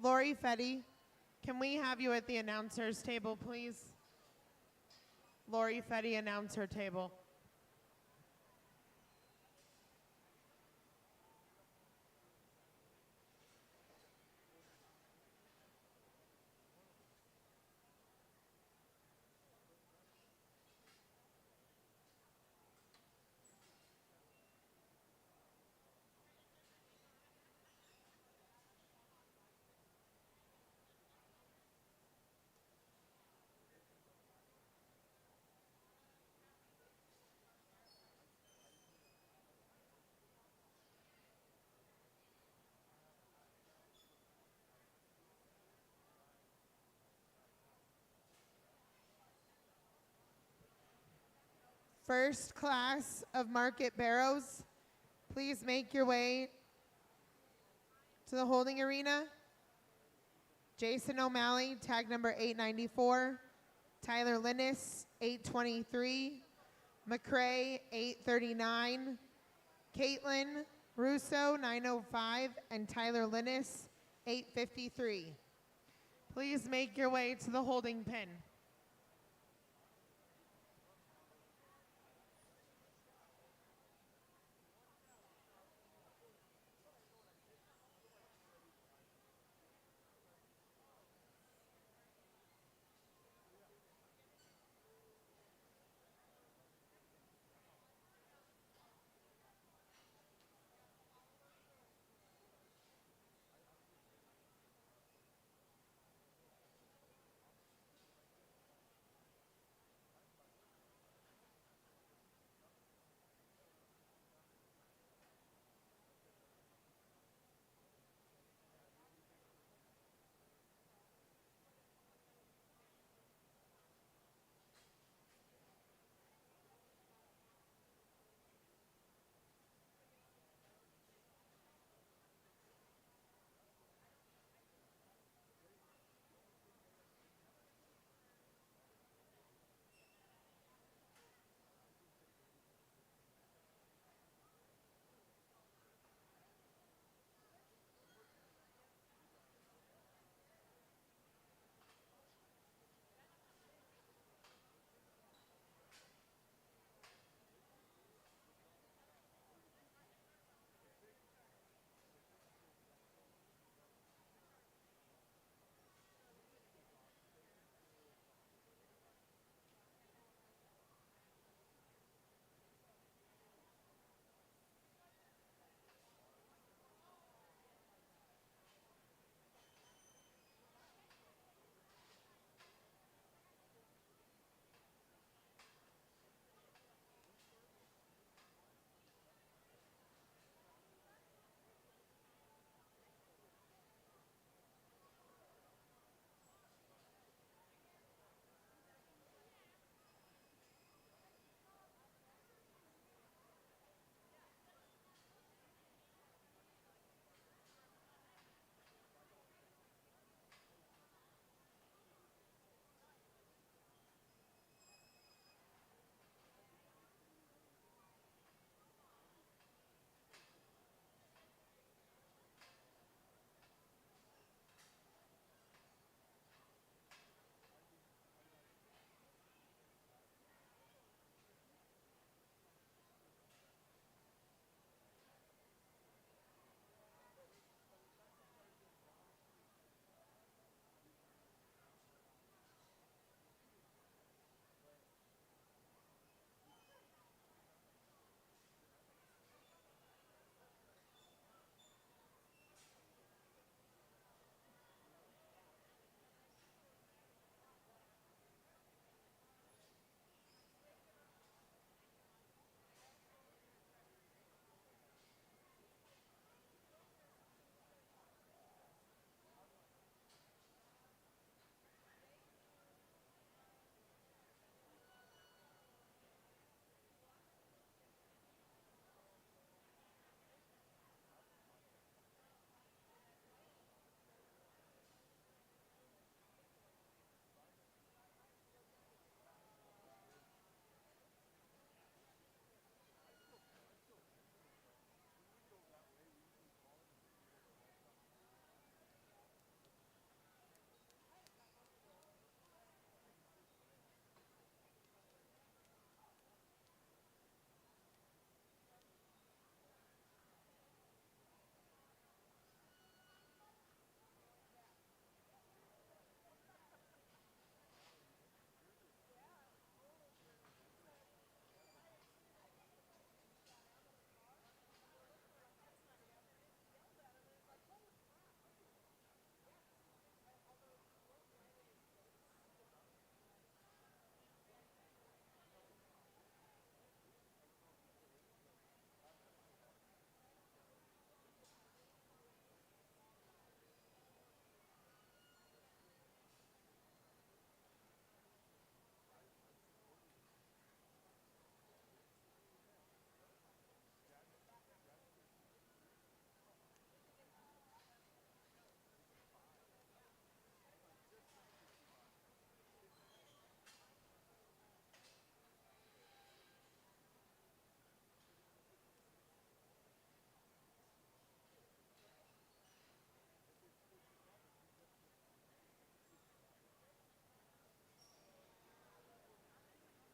Lori Fetty, can we have you at the announcer's table, please? Lori Fetty, announcer table. First class of market barrows, please make your way to the holding arena. Jason O'Malley, tag number 894. Tyler Linnis, 823. McCrae, 839. Caitlin Russo, 905. And Tyler Linnis, 853. Please make your way to the holding pen.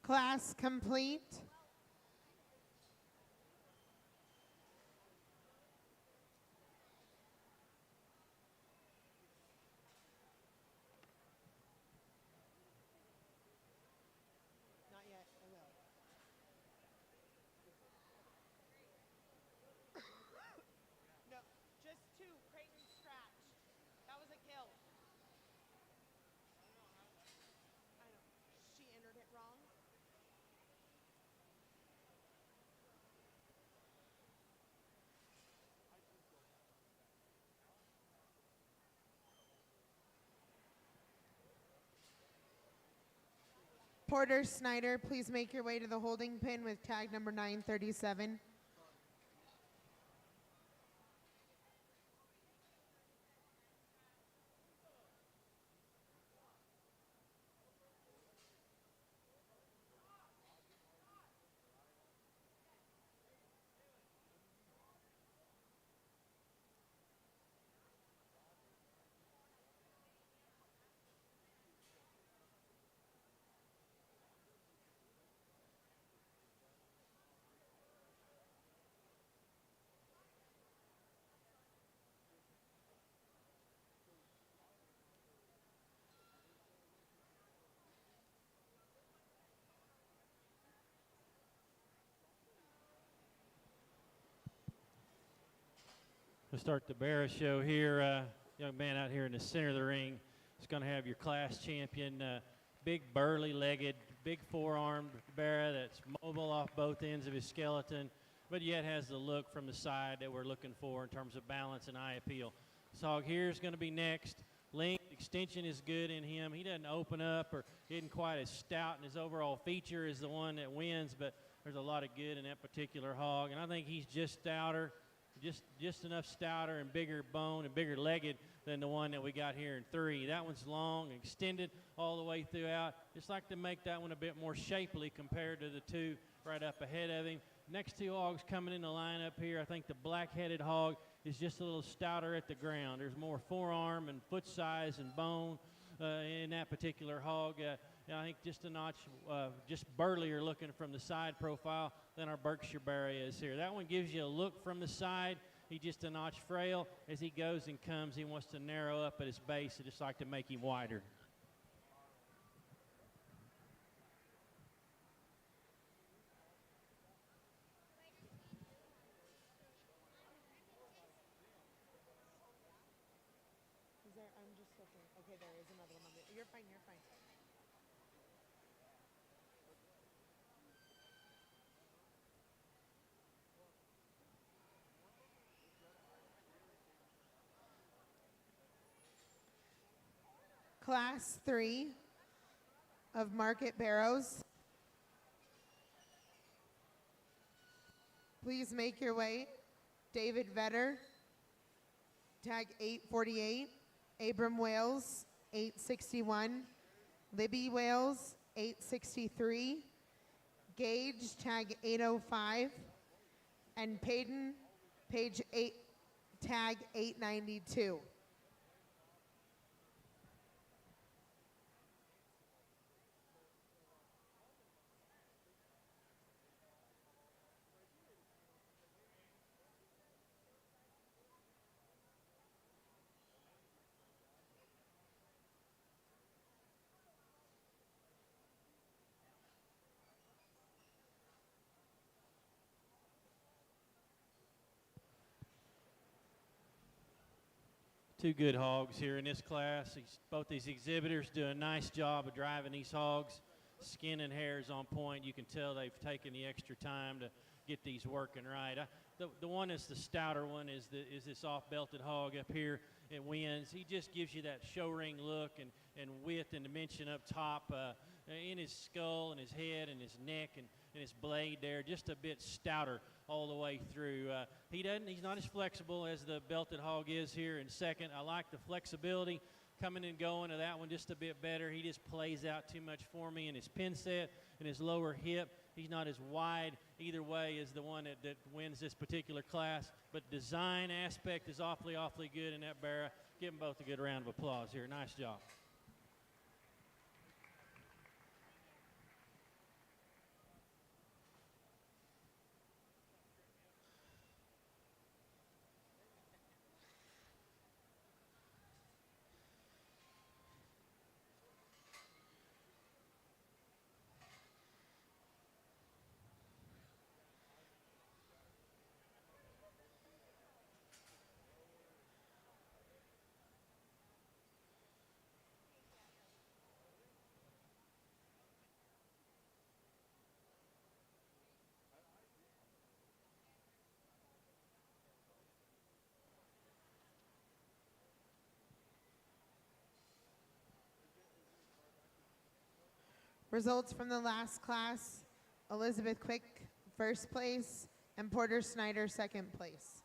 Class complete. Not yet, I will. No, just two, Creighton scratch. That was a kill. I know. She entered it wrong. Porter Snyder, please make your way to the holding pin with tag number 937. To start the Barra show here, young man out here in the center of the ring is going to have your class champion, big burly-legged, big four-armed Barra that's mobile off both ends of his skeleton, but yet has the look from the side that we're looking for in terms of balance and eye appeal. This hog here is going to be next. Length, extension is good in him. He doesn't open up or isn't quite as stout, and his overall feature is the one that wins, but there's a lot of good in that particular hog, and I think he's just stouter. Just enough stouter and bigger bone and bigger legged than the one that we got here in 3. That one's long, extended all the way throughout. Just like to make that one a bit more shapely compared to the two right up ahead of him. Next two hogs coming in the lineup here. I think the black-headed hog is just a little stouter at the ground. There's more forearm and foot size and bone in that particular hog. I think just a notch, just burlier looking from the side profile than our Berkshire Barra is here. That one gives you a look from the side. He's just a notch frail. As he goes and comes, he wants to narrow up at his base. I just like to make him wider. Is there, I'm just looking. Okay, there is another one on the, you're fine, you're fine. Class 3 of Market Barrows. Please make your way. David Vetter, tag 848. Abram Wales, 861. Libby Wales, 863. Gage, tag 805. And Payton, page 8, tag 892. Two good hogs here in this class. Both these exhibitors do a nice job of driving these hogs. Skin and hair is on point. You can tell they've taken the extra time to get these working right. The one that's the stouter one is this off-belted hog up here. It wins. He just gives you that show ring look and width and dimension up top in his skull and his head and his neck and his blade there. Just a bit stouter all the way through. He's not as flexible as the belted hog is here in second. I like the flexibility coming and going of that one just a bit better. He just plays out too much for me in his pin set and his lower hip. He's not as wide either way as the one that wins this particular class. But design aspect is awfully good in that Barra. Give them both a good round of applause here. Nice job. Results from the last class: Elizabeth Quick, first place, and Porter Snyder, second place.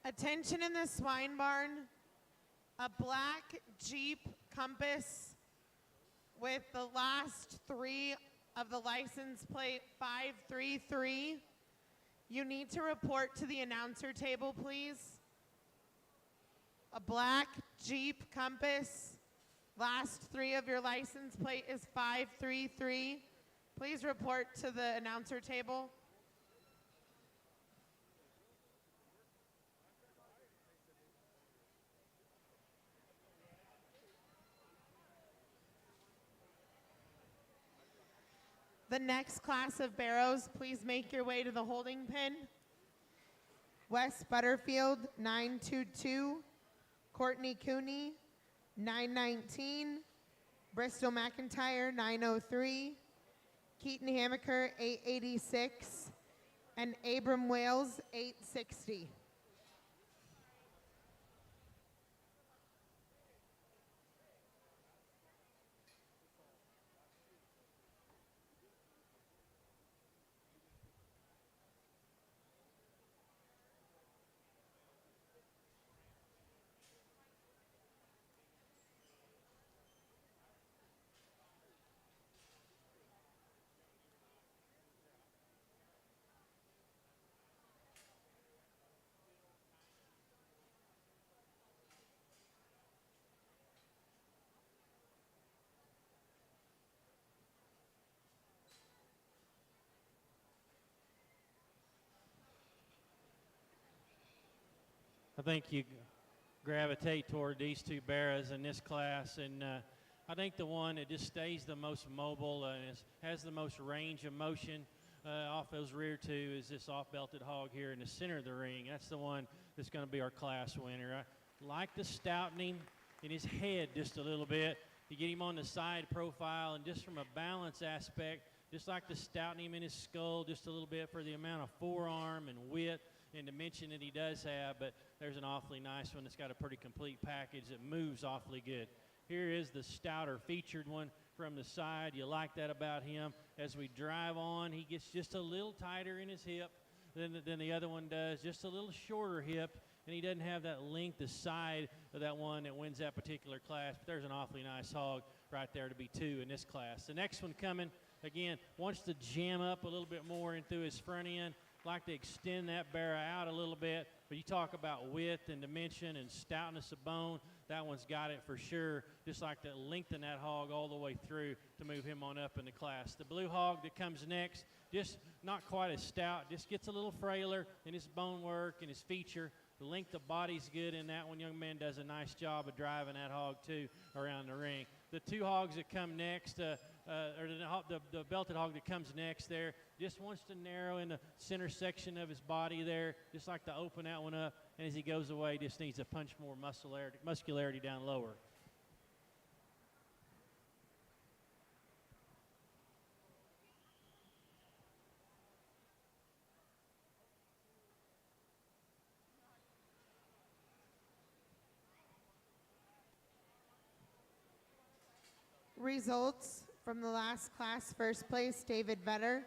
Attention in the swine barn. A black Jeep Compass with the last three of the license plate 533. You need to report to the announcer table, please. A black Jeep Compass. Last three of your license plate is 533. Please report to the announcer table. The next class of barrows, please make your way to the holding pen. Wes Butterfield, 922. Courtney Cooney, 919. Bristol McIntyre, 903. Keaton Hamaker, 886. And Abram Wales, 860. I think you gravitate toward these two barras in this class, and I think the one that just stays the most mobile and has the most range of motion off those rear two is this off-belted hog here in the center of the ring. That's the one that's going to be our class winner. I like the stoutening in his head just a little bit. You get him on the side profile, and just from a balance aspect, just like the stoutening him in his skull just a little bit for the amount of forearm and width and dimension that he does have, but there's an awfully nice one that's got a pretty complete package that moves awfully good. Here is the stouter featured one from the side. You like that about him. As we drive on, he gets just a little tighter in his hip than the other one does, just a little shorter hip and he doesn't have that length the side of that one that wins that particular class. But there's an awfully nice hog right there to be 2 in this class. The next one coming, again, wants to jam up a little bit more into his front end, like to extend that barrow out a little bit. But you talk about width and dimension and stoutness of bone, that one's got it for sure. Just like to lengthen that hog all the way through to move him on up in the class. The blue hog that comes next, just not quite as stout, just gets a little frailer in his bone work and his feature. The length of body's good in that one. Young man does a nice job of driving that hog, too, around the ring. The 2 hogs that come next, or the belted hog that comes next there, just wants to narrow in the center section of his body there, just like to open that one up. And as he goes away, just needs to punch more muscularity down lower. Results from the last class: first place, David Vetter;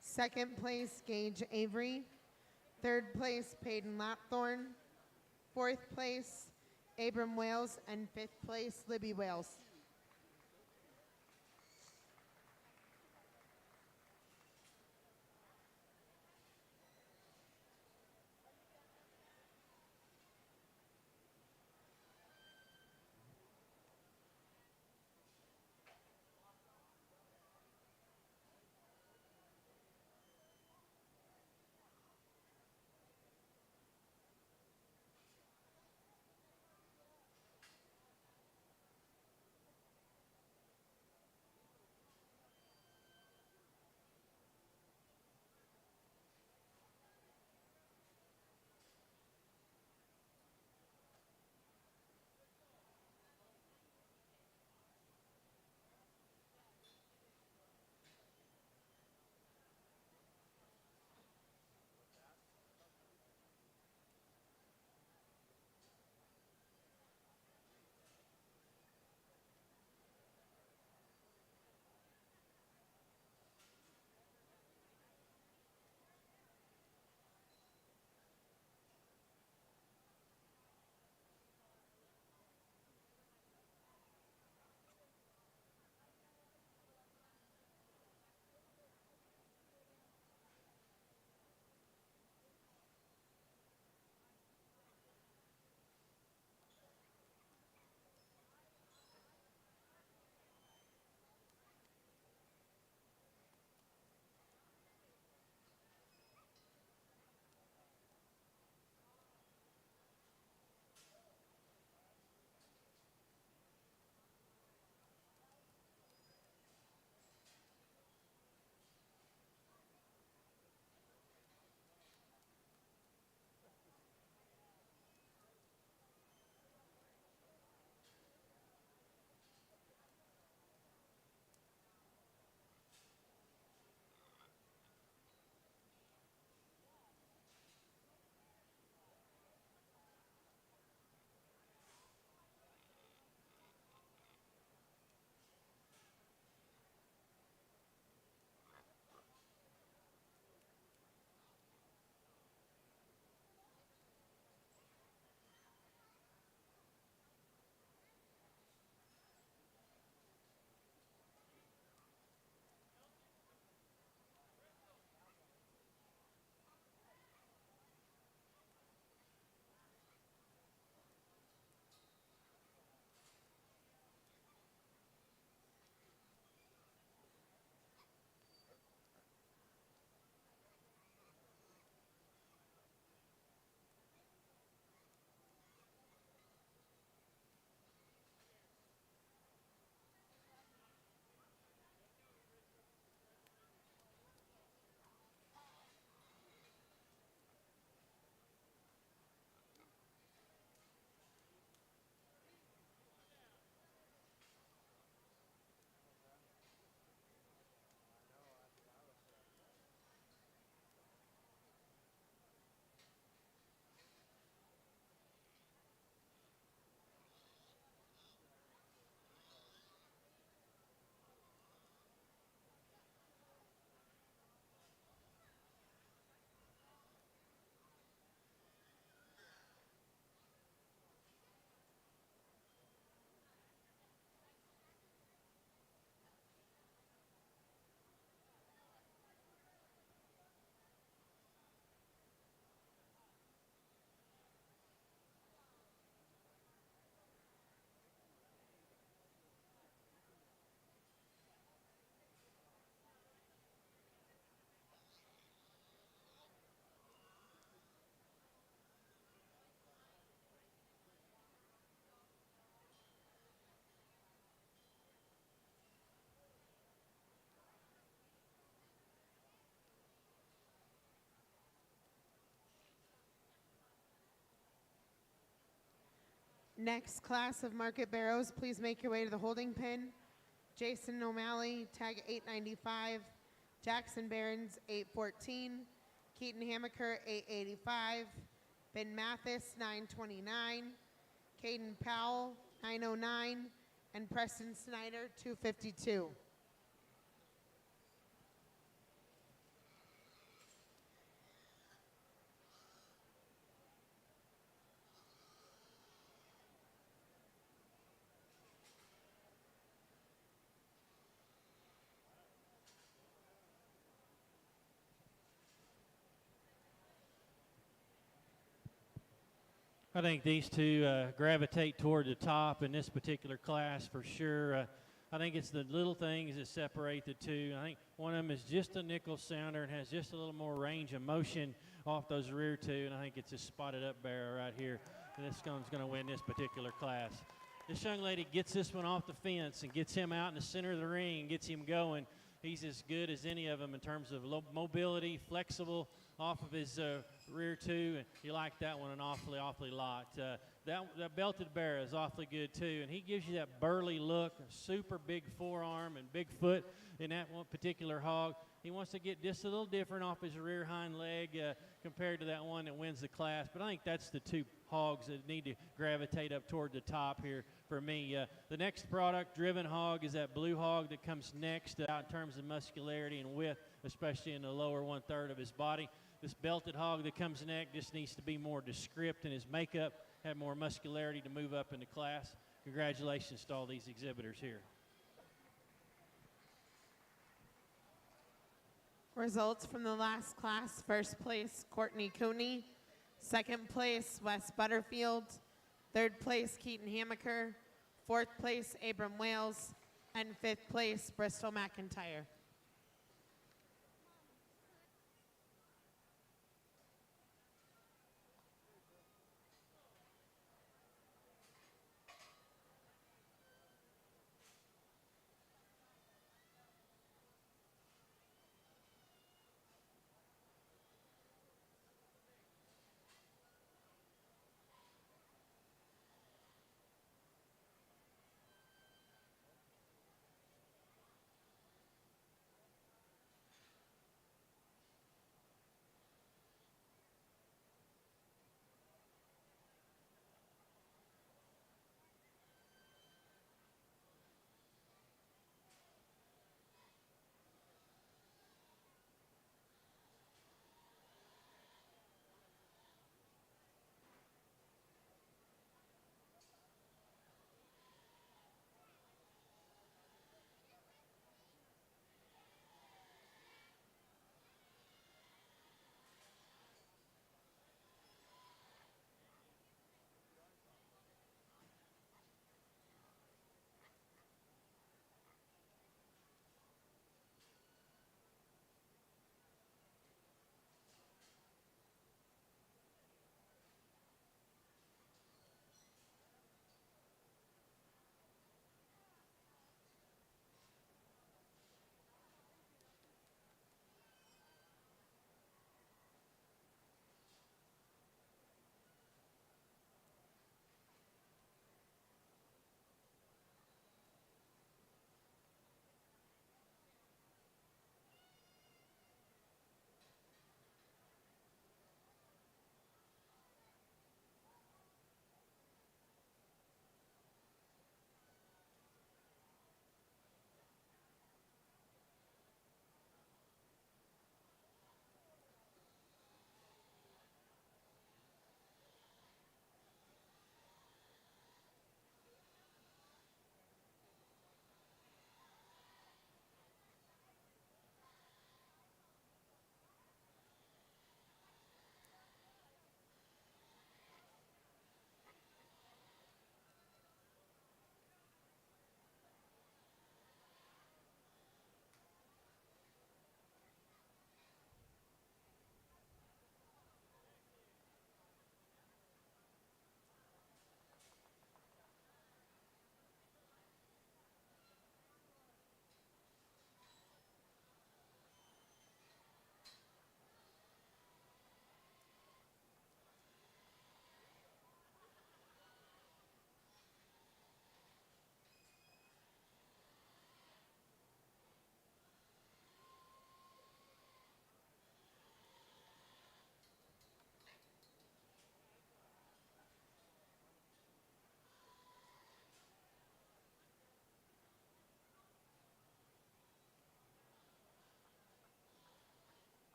second place, Gage Avery; third place, Peyton Lapthorne; fourth place, Abram Wales; and fifth place, Libby Wales. Next class of Market Barrows, please make your way to the holding pen. Jason O'Malley, tag 895. Jackson Barons, 814. Keaton Hamaker, 885. Ben Mathis, 929. Caden Powell, 909. And Preston Snyder, 252. I think these two gravitate toward the top in this particular class for sure. I think it's the little things that separate the two. I think one of them is just a nickel sounder and has just a little more range of motion off those rear two, and I think it's a spotted up barrow right here. And this one's going to win this particular class. This young lady gets this one off the fence and gets him out in the center of the ring and gets him going. He's as good as any of them in terms of mobility, flexible off of his rear two. And you like that one an awfully lot. That belted barrow is awfully good too, and he gives you that burly look, a super big forearm and big foot in that one particular hog. He wants to get just a little different off his rear hind leg compared to that one that wins the class. But I think that's the two hogs that need to gravitate up toward the top here for me. The next product driven hog is that blue hog that comes next out in terms of muscularity and width, especially in the lower 1/3 of his body. This belted hog that comes next just needs to be more descript in his makeup, have more muscularity to move up in the class. Congratulations to all these exhibitors here. Results from the last class: first place, Courtney Cooney; second place, Wes Butterfield; third place, Keaton Hamaker; fourth place, Abram Wales; and fifth place, Bristol McIntyre.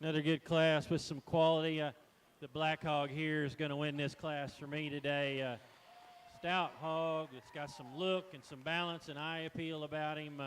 Another good class with some quality. The Black Hog here is going to win this class for me today. Stout hog that's got some look and some balance and eye appeal about him.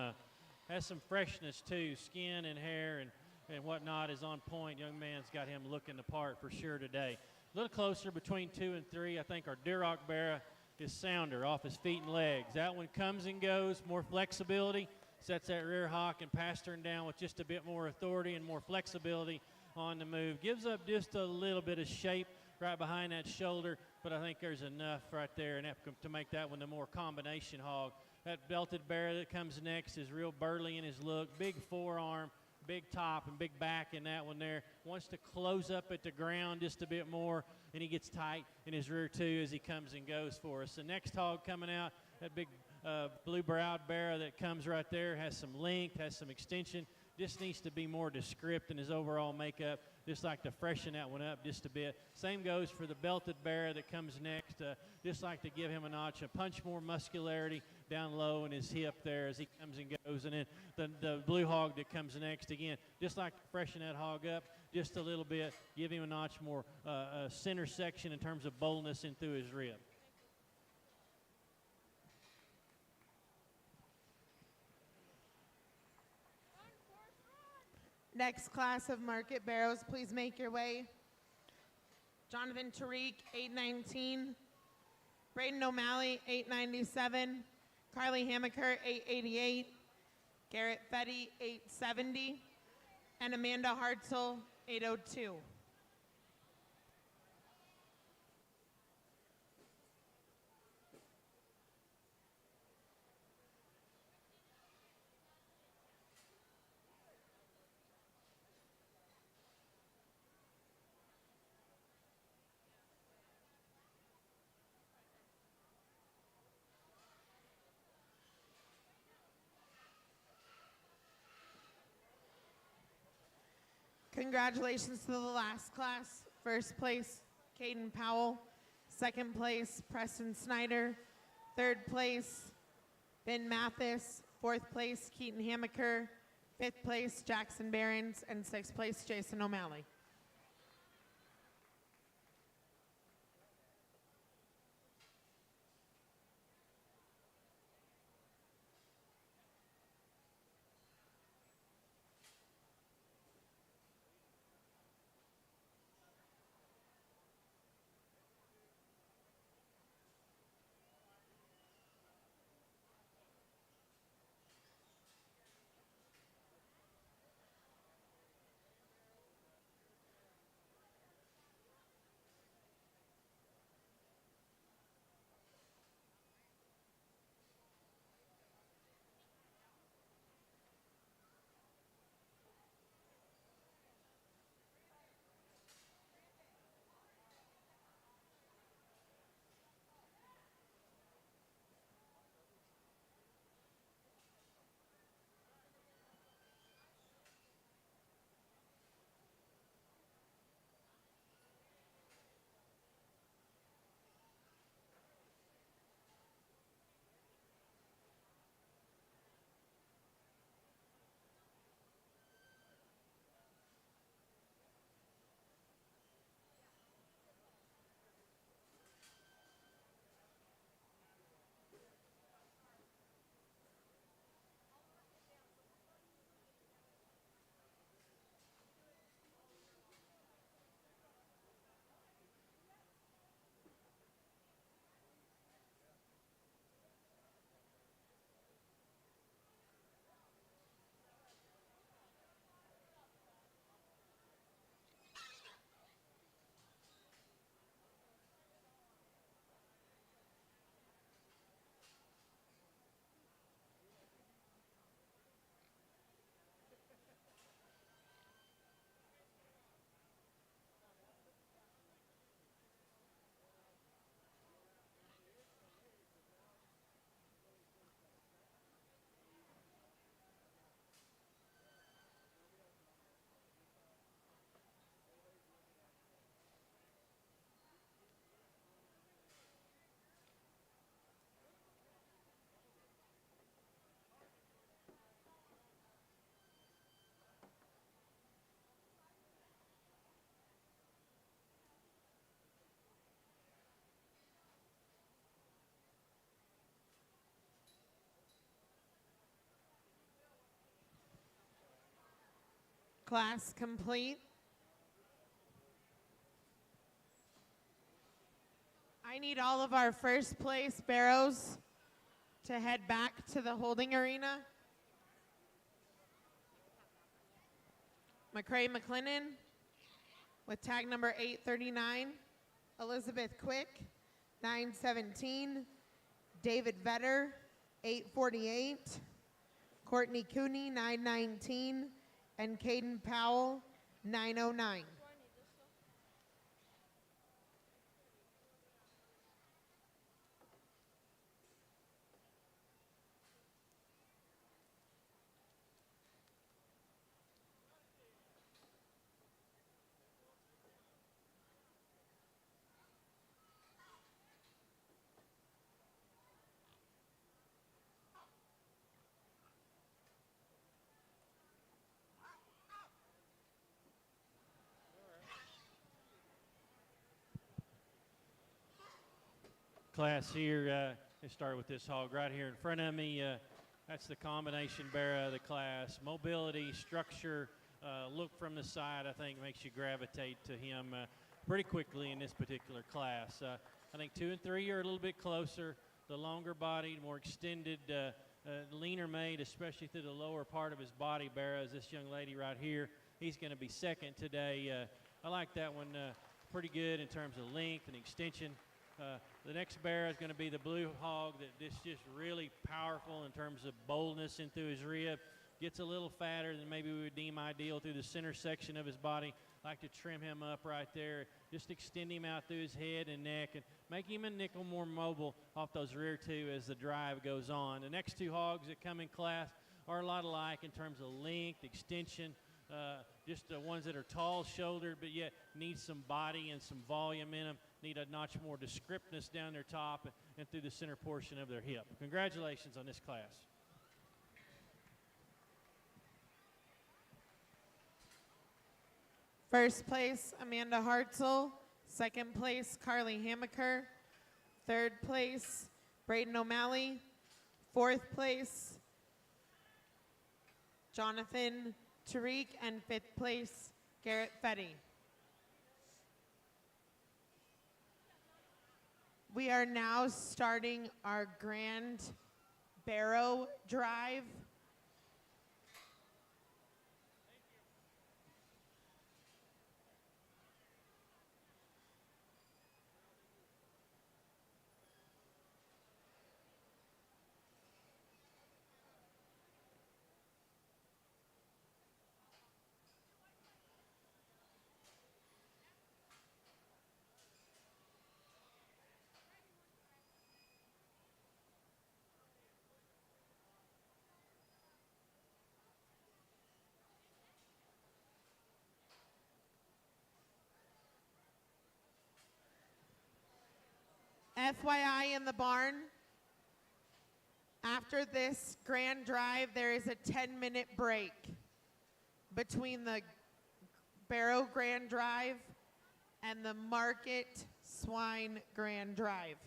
Has some freshness too. Skin and hair and whatnot is on point. Young man's got him looking the part for sure today. A little closer between 2 and 3. I think our Duroc Barra is sounder off his feet and legs. That one comes and goes, more flexibility. Sets that rear hock and pastern down with just a bit more authority and more flexibility on the move. Gives up just a little bit of shape right behind that shoulder, but I think there's enough right there to make that one the more combination hog. That belted bear that comes next is real burly in his look. Big forearm, big top, and big back in that one there. Wants to close up at the ground just a bit more, and he gets tight in his rear too as he comes and goes for us. The next hog coming out, that big blue-browed bear that comes right there, has some length, has some extension, just needs to be more descript in his overall makeup, just like to freshen that one up just a bit. Same goes for the belted bear that comes next, just like to give him a notch, a punch more muscularity down low in his hip there as he comes and goes. And then the blue hog that comes next, again, just like to freshen that hog up just a little bit, give him a notch more center section in terms of boldness in through his rib. Next class of market barrows, please make your way. Jonathan Tariq, 819. Braden O'Malley, 897. Carly Hamaker, 888. Garrett Fetty, 870. And Amanda Hartzell, 802. Congratulations to the last class. First place, Caden Powell. Second place, Preston Snyder. Third place, Ben Mathis. Fourth place, Keaton Hamaker. Fifth place, Jackson Behrens. And sixth place, Jason O'Malley. Class complete. I need all of our first place barrows to head back to the holding arena. McCray McLennan with tag number 839. Elizabeth Quick, 917. David Vetter, 848. Courtney Cooney, 919. And Caden Powell, 909. Class here, let's start with this hog right here in front of me. That's the combination barrow of the class. Mobility, structure, look from the side, I think makes you gravitate to him pretty quickly in this particular class. I think 2 and 3 are a little bit closer. The longer bodied, more extended, leaner made, especially through the lower part of his body barrows. This young lady right here, he's going to be second today. I like that one pretty good in terms of length and extension. The next barrow is going to be the blue hog that is just really powerful in terms of boldness in through his rib. Gets a little fatter than maybe we would deem ideal through the center section of his body. Like to trim him up right there. Just extend him out through his head and neck and make him a nickel more mobile off those rear two as the drive goes on. The next two hogs that come in class are a lot alike in terms of length, extension, just the ones that are tall-shouldered but yet need some body and some volume in them. Need a notch more descriptness down their top and through the center portion of their hip. Congratulations on this class. First place, Amanda Hartzell. Second place, Carly Hamaker. Third place, Braden O'Malley. Fourth place, Jonathan Tariq. And fifth place, Garrett Fetty. We are now starting our grand barrow drive. FYI in the barn, after this grand drive, there is a 10-minute break between the barrow grand drive and the market swine grand drive.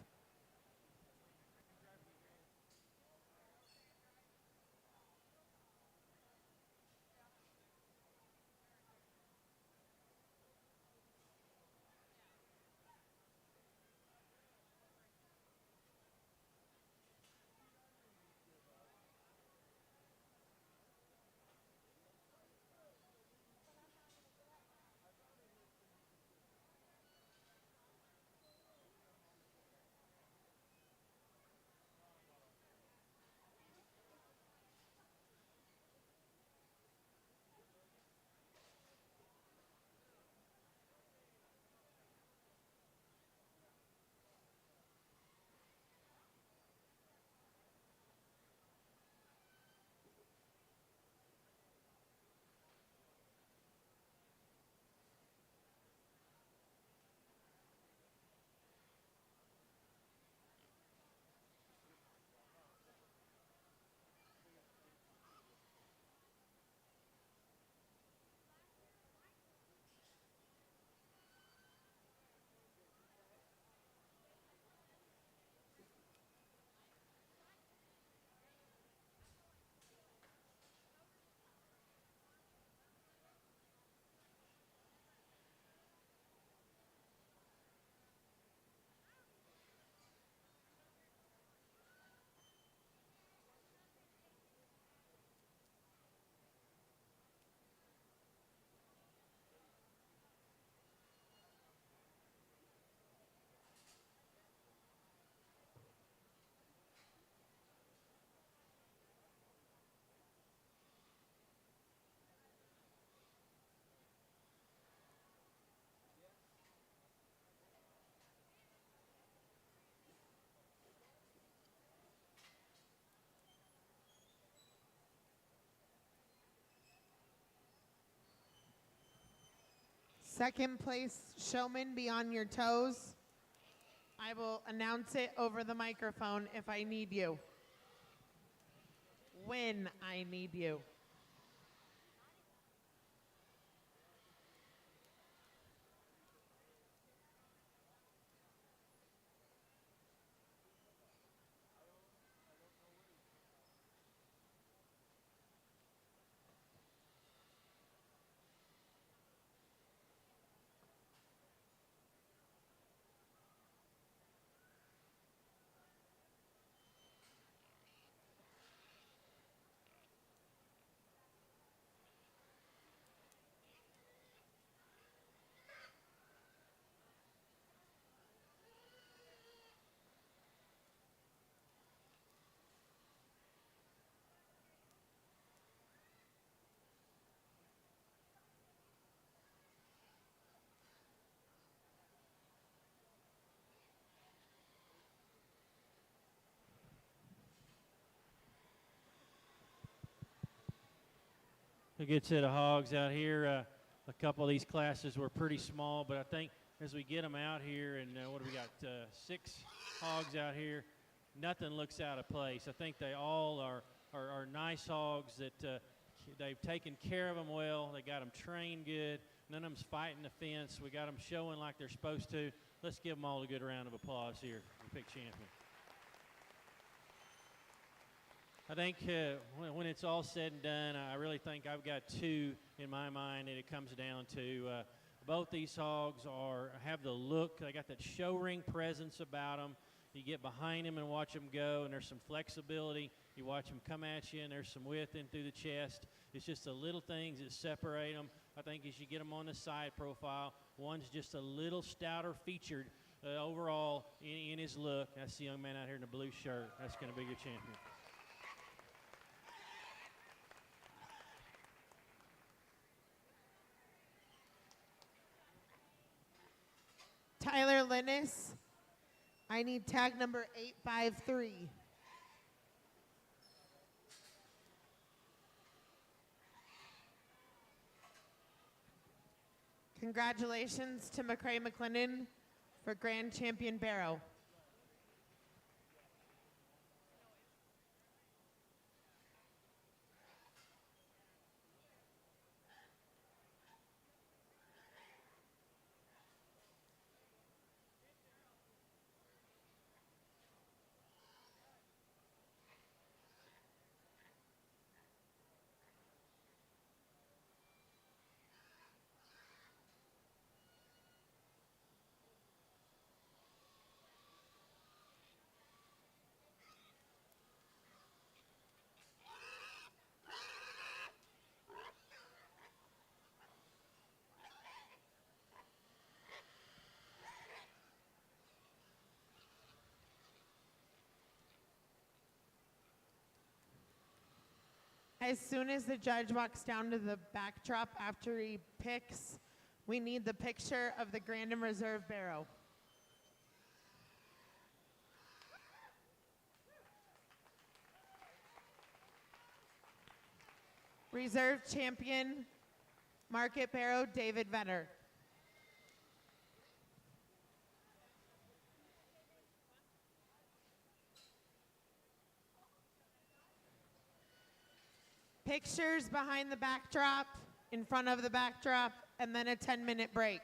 Second place showman, be on your toes. I will announce it over the microphone if I need you. When I need you. A good set of hogs out here. A couple of these classes were pretty small, but I think as we get them out here, and what do we got? 6 hogs out here. Nothing looks out of place. I think they all are nice hogs that they've taken care of them well. They got them trained good. None of them's fighting the fence. We got them showing like they're supposed to. Let's give them all a good round of applause here. We pick champion. I think when it's all said and done, I really think I've got 2 in my mind that it comes down to. Both these hogs have the look. They got that show ring presence about them. You get behind them and watch them go, and there's some flexibility. You watch them come at you, and there's some width in through the chest. It's just the little things that separate them. I think as you get them on the side profile, one's just a little stouter featured overall in his look. That's the young man out here in the blue shirt. That's going to be your champion. Tyler Linus, I need tag number 853. Congratulations to McCray McLennan for Grand Champion Barrow. As soon as the judge walks down to the backdrop after he picks, we need the picture of the Grand and Reserve Barrow. Reserve champion, Market Barrow, David Vetter. Pictures behind the backdrop, in front of the backdrop, and then a 10-minute break.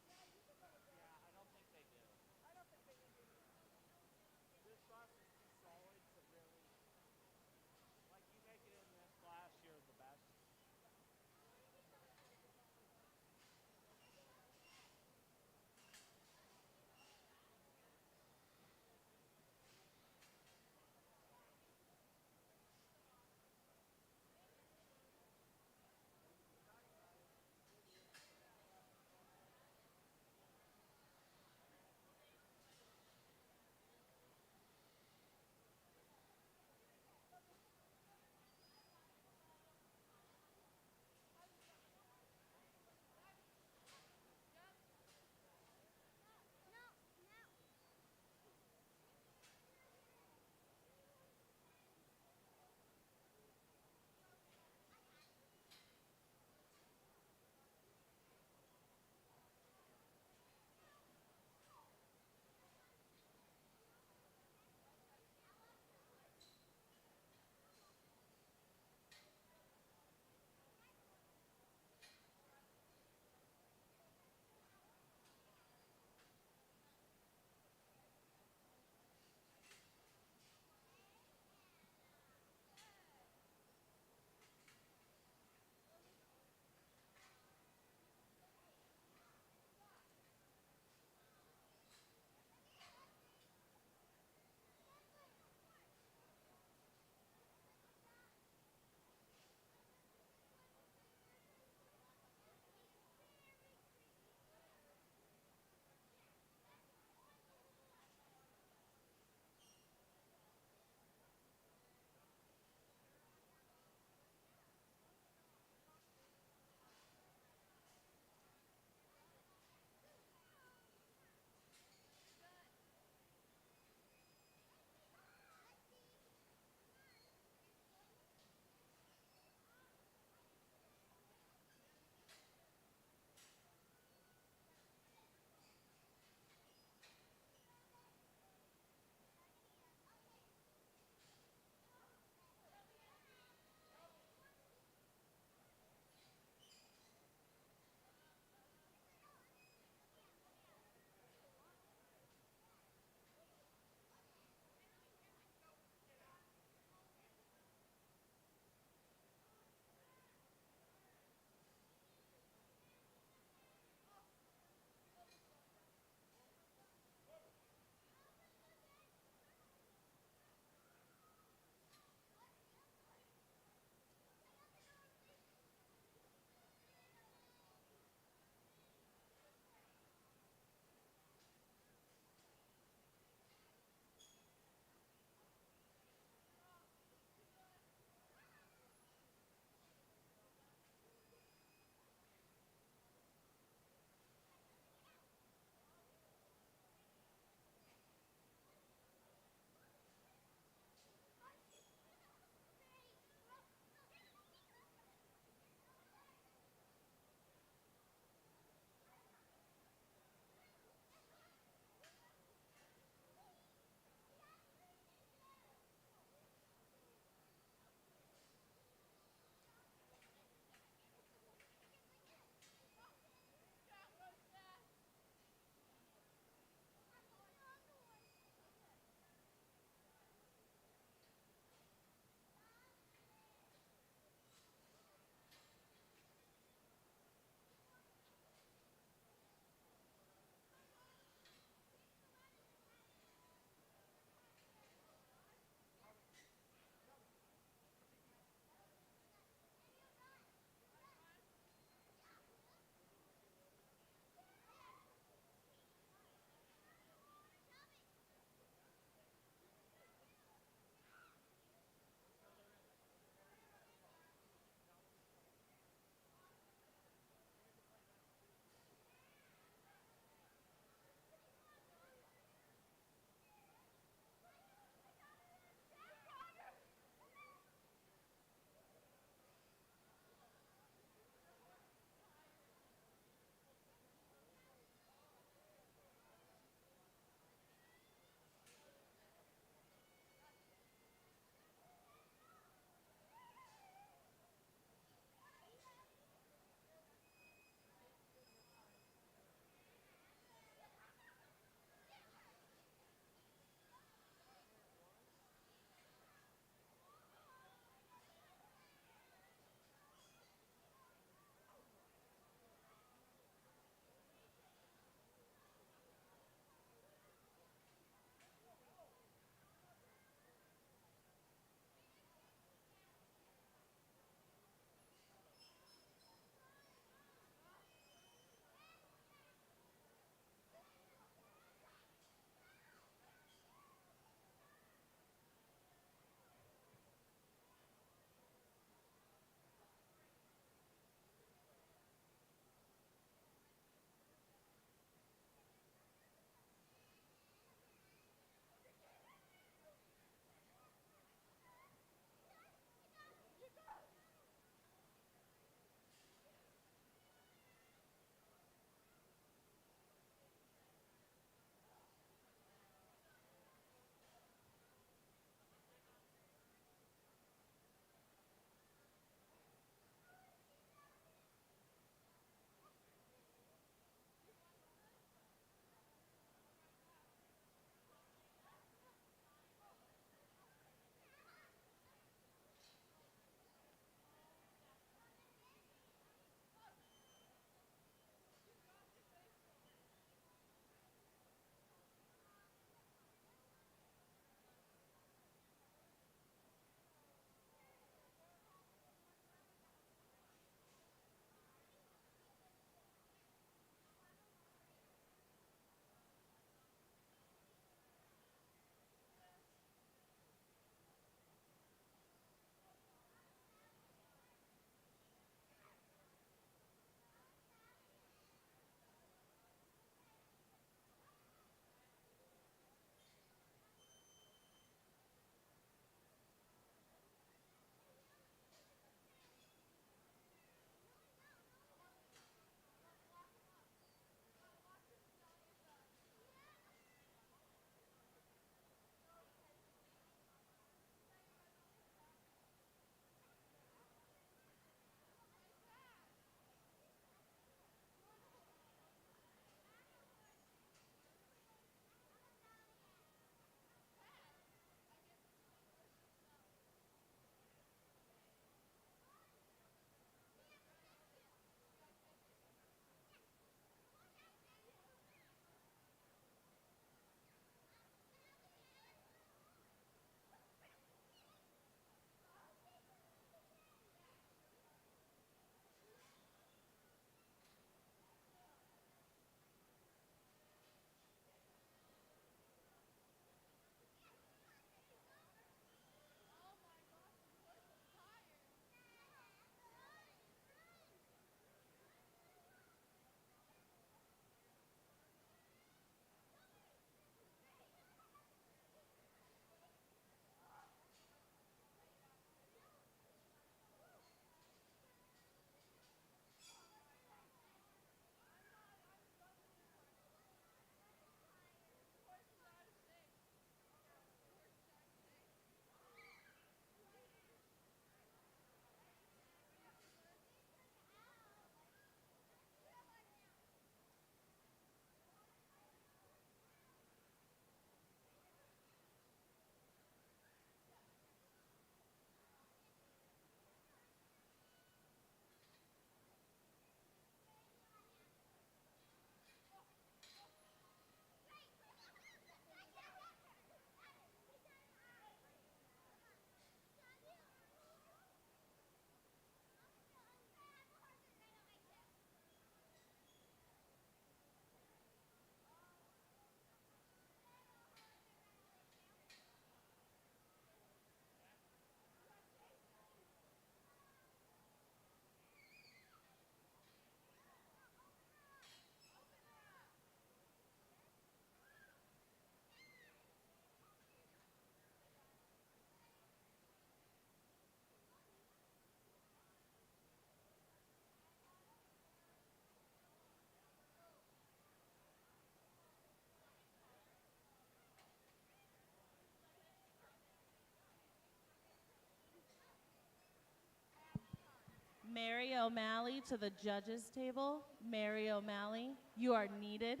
Mary O'Malley to the judges table. Mary O'Malley, you are needed.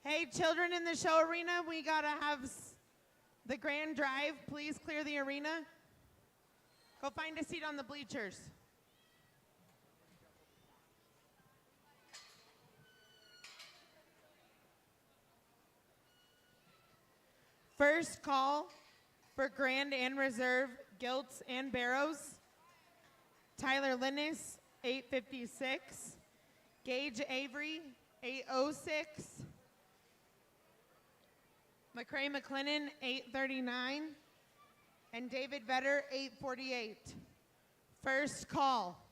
Hey, children in the show arena, we gotta have the grand drive. Please clear the arena. Go find a seat on the bleachers. First call for grand and reserve gilts and barrows. Tyler Linnes, 856. Gage Avery, 806. McCray McLennan, 839. And David Vetter, 848. First call.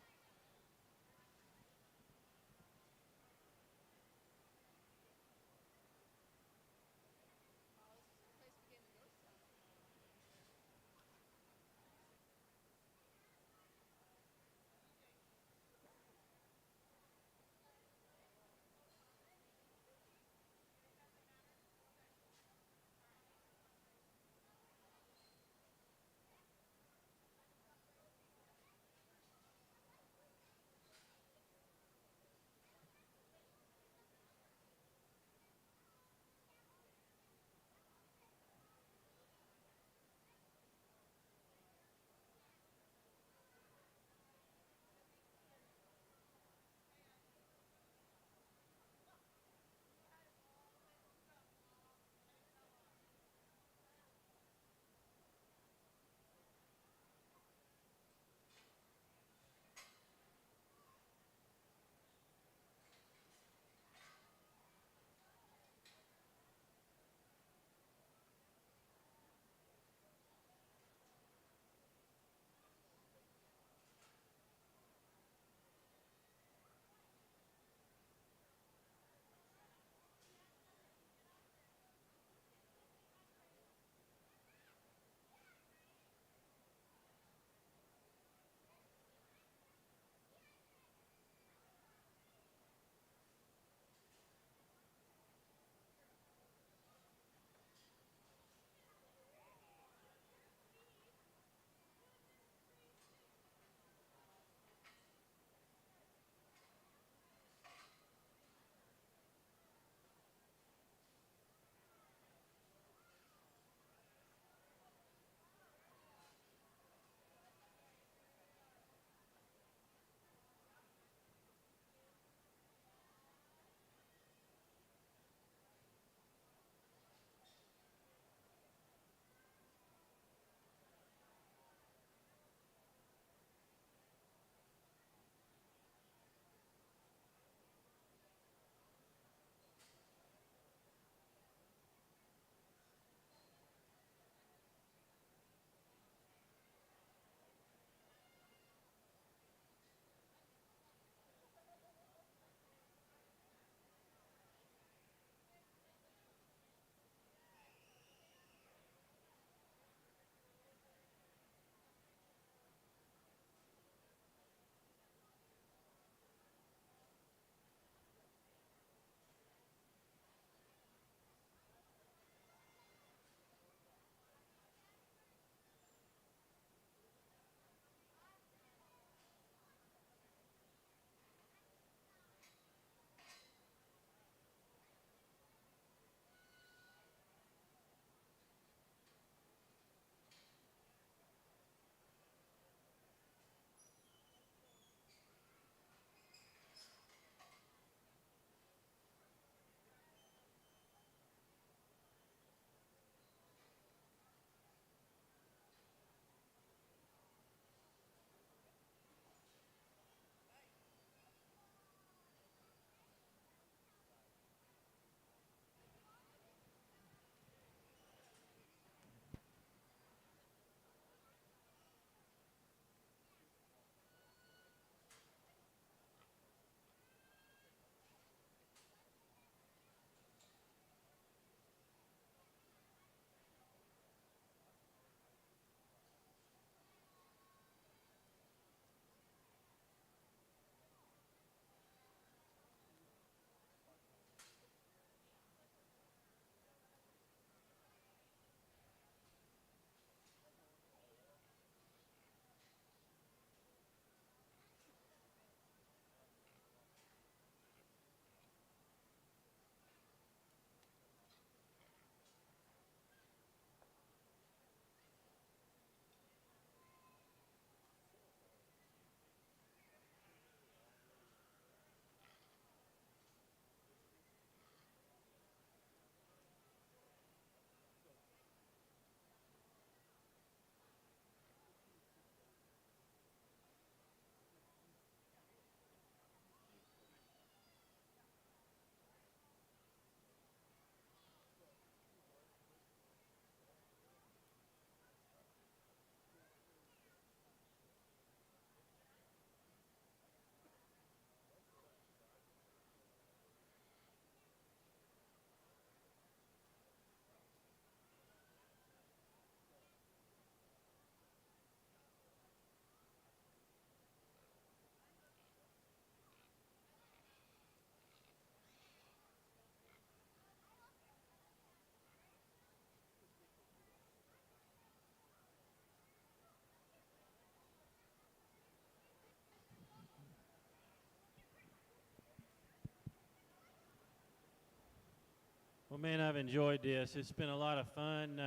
Well, man, I've enjoyed this. It's been a lot of fun.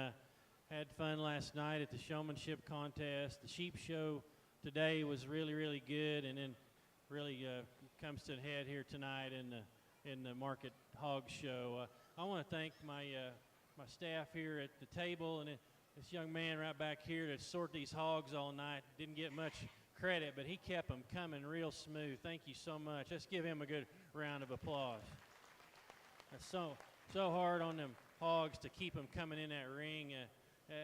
Had fun last night at the showmanship contest. The sheep show today was really, really good, and then really comes to a head here tonight in the market hog show. I want to thank my staff here at the table, and this young man right back here that sorted these hogs all night. Didn't get much credit, but he kept them coming real smooth. Thank you so much. Let's give him a good round of applause. That's so hard on them hogs to keep them coming in that ring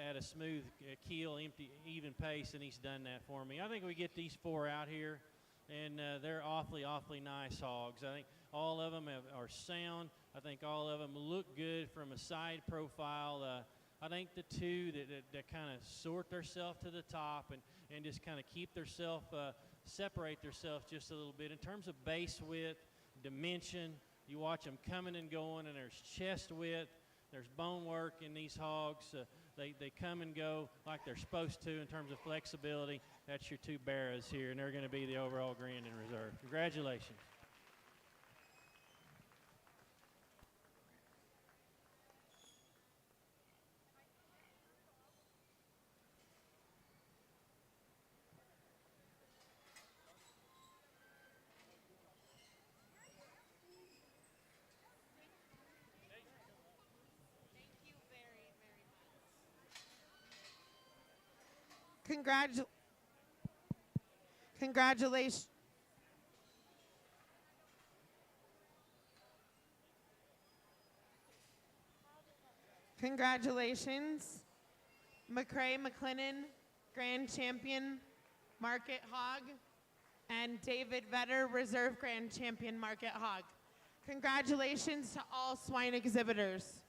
at a smooth keel, empty, even pace, and he's done that for me. I think we get these 4 out here, and they're awfully, awfully nice hogs. I think all of them are sound. I think all of them look good from a side profile. I think the 2 that kind of sort themselves to the top and just kind of keep themselves, separate themselves just a little bit. In terms of base width, dimension, you watch them coming and going, and there's chest width, there's bone work in these hogs. They come and go like they're supposed to in terms of flexibility. That's your 2 Barras here, and they're going to be the overall grand in reserve. Congratulations. Congratulations. Congratulations, McCrae McLennan, Grand Champion, Market Hog, and David Vetter, Reserve Grand Champion, Market Hog. Congratulations to all swine exhibitors.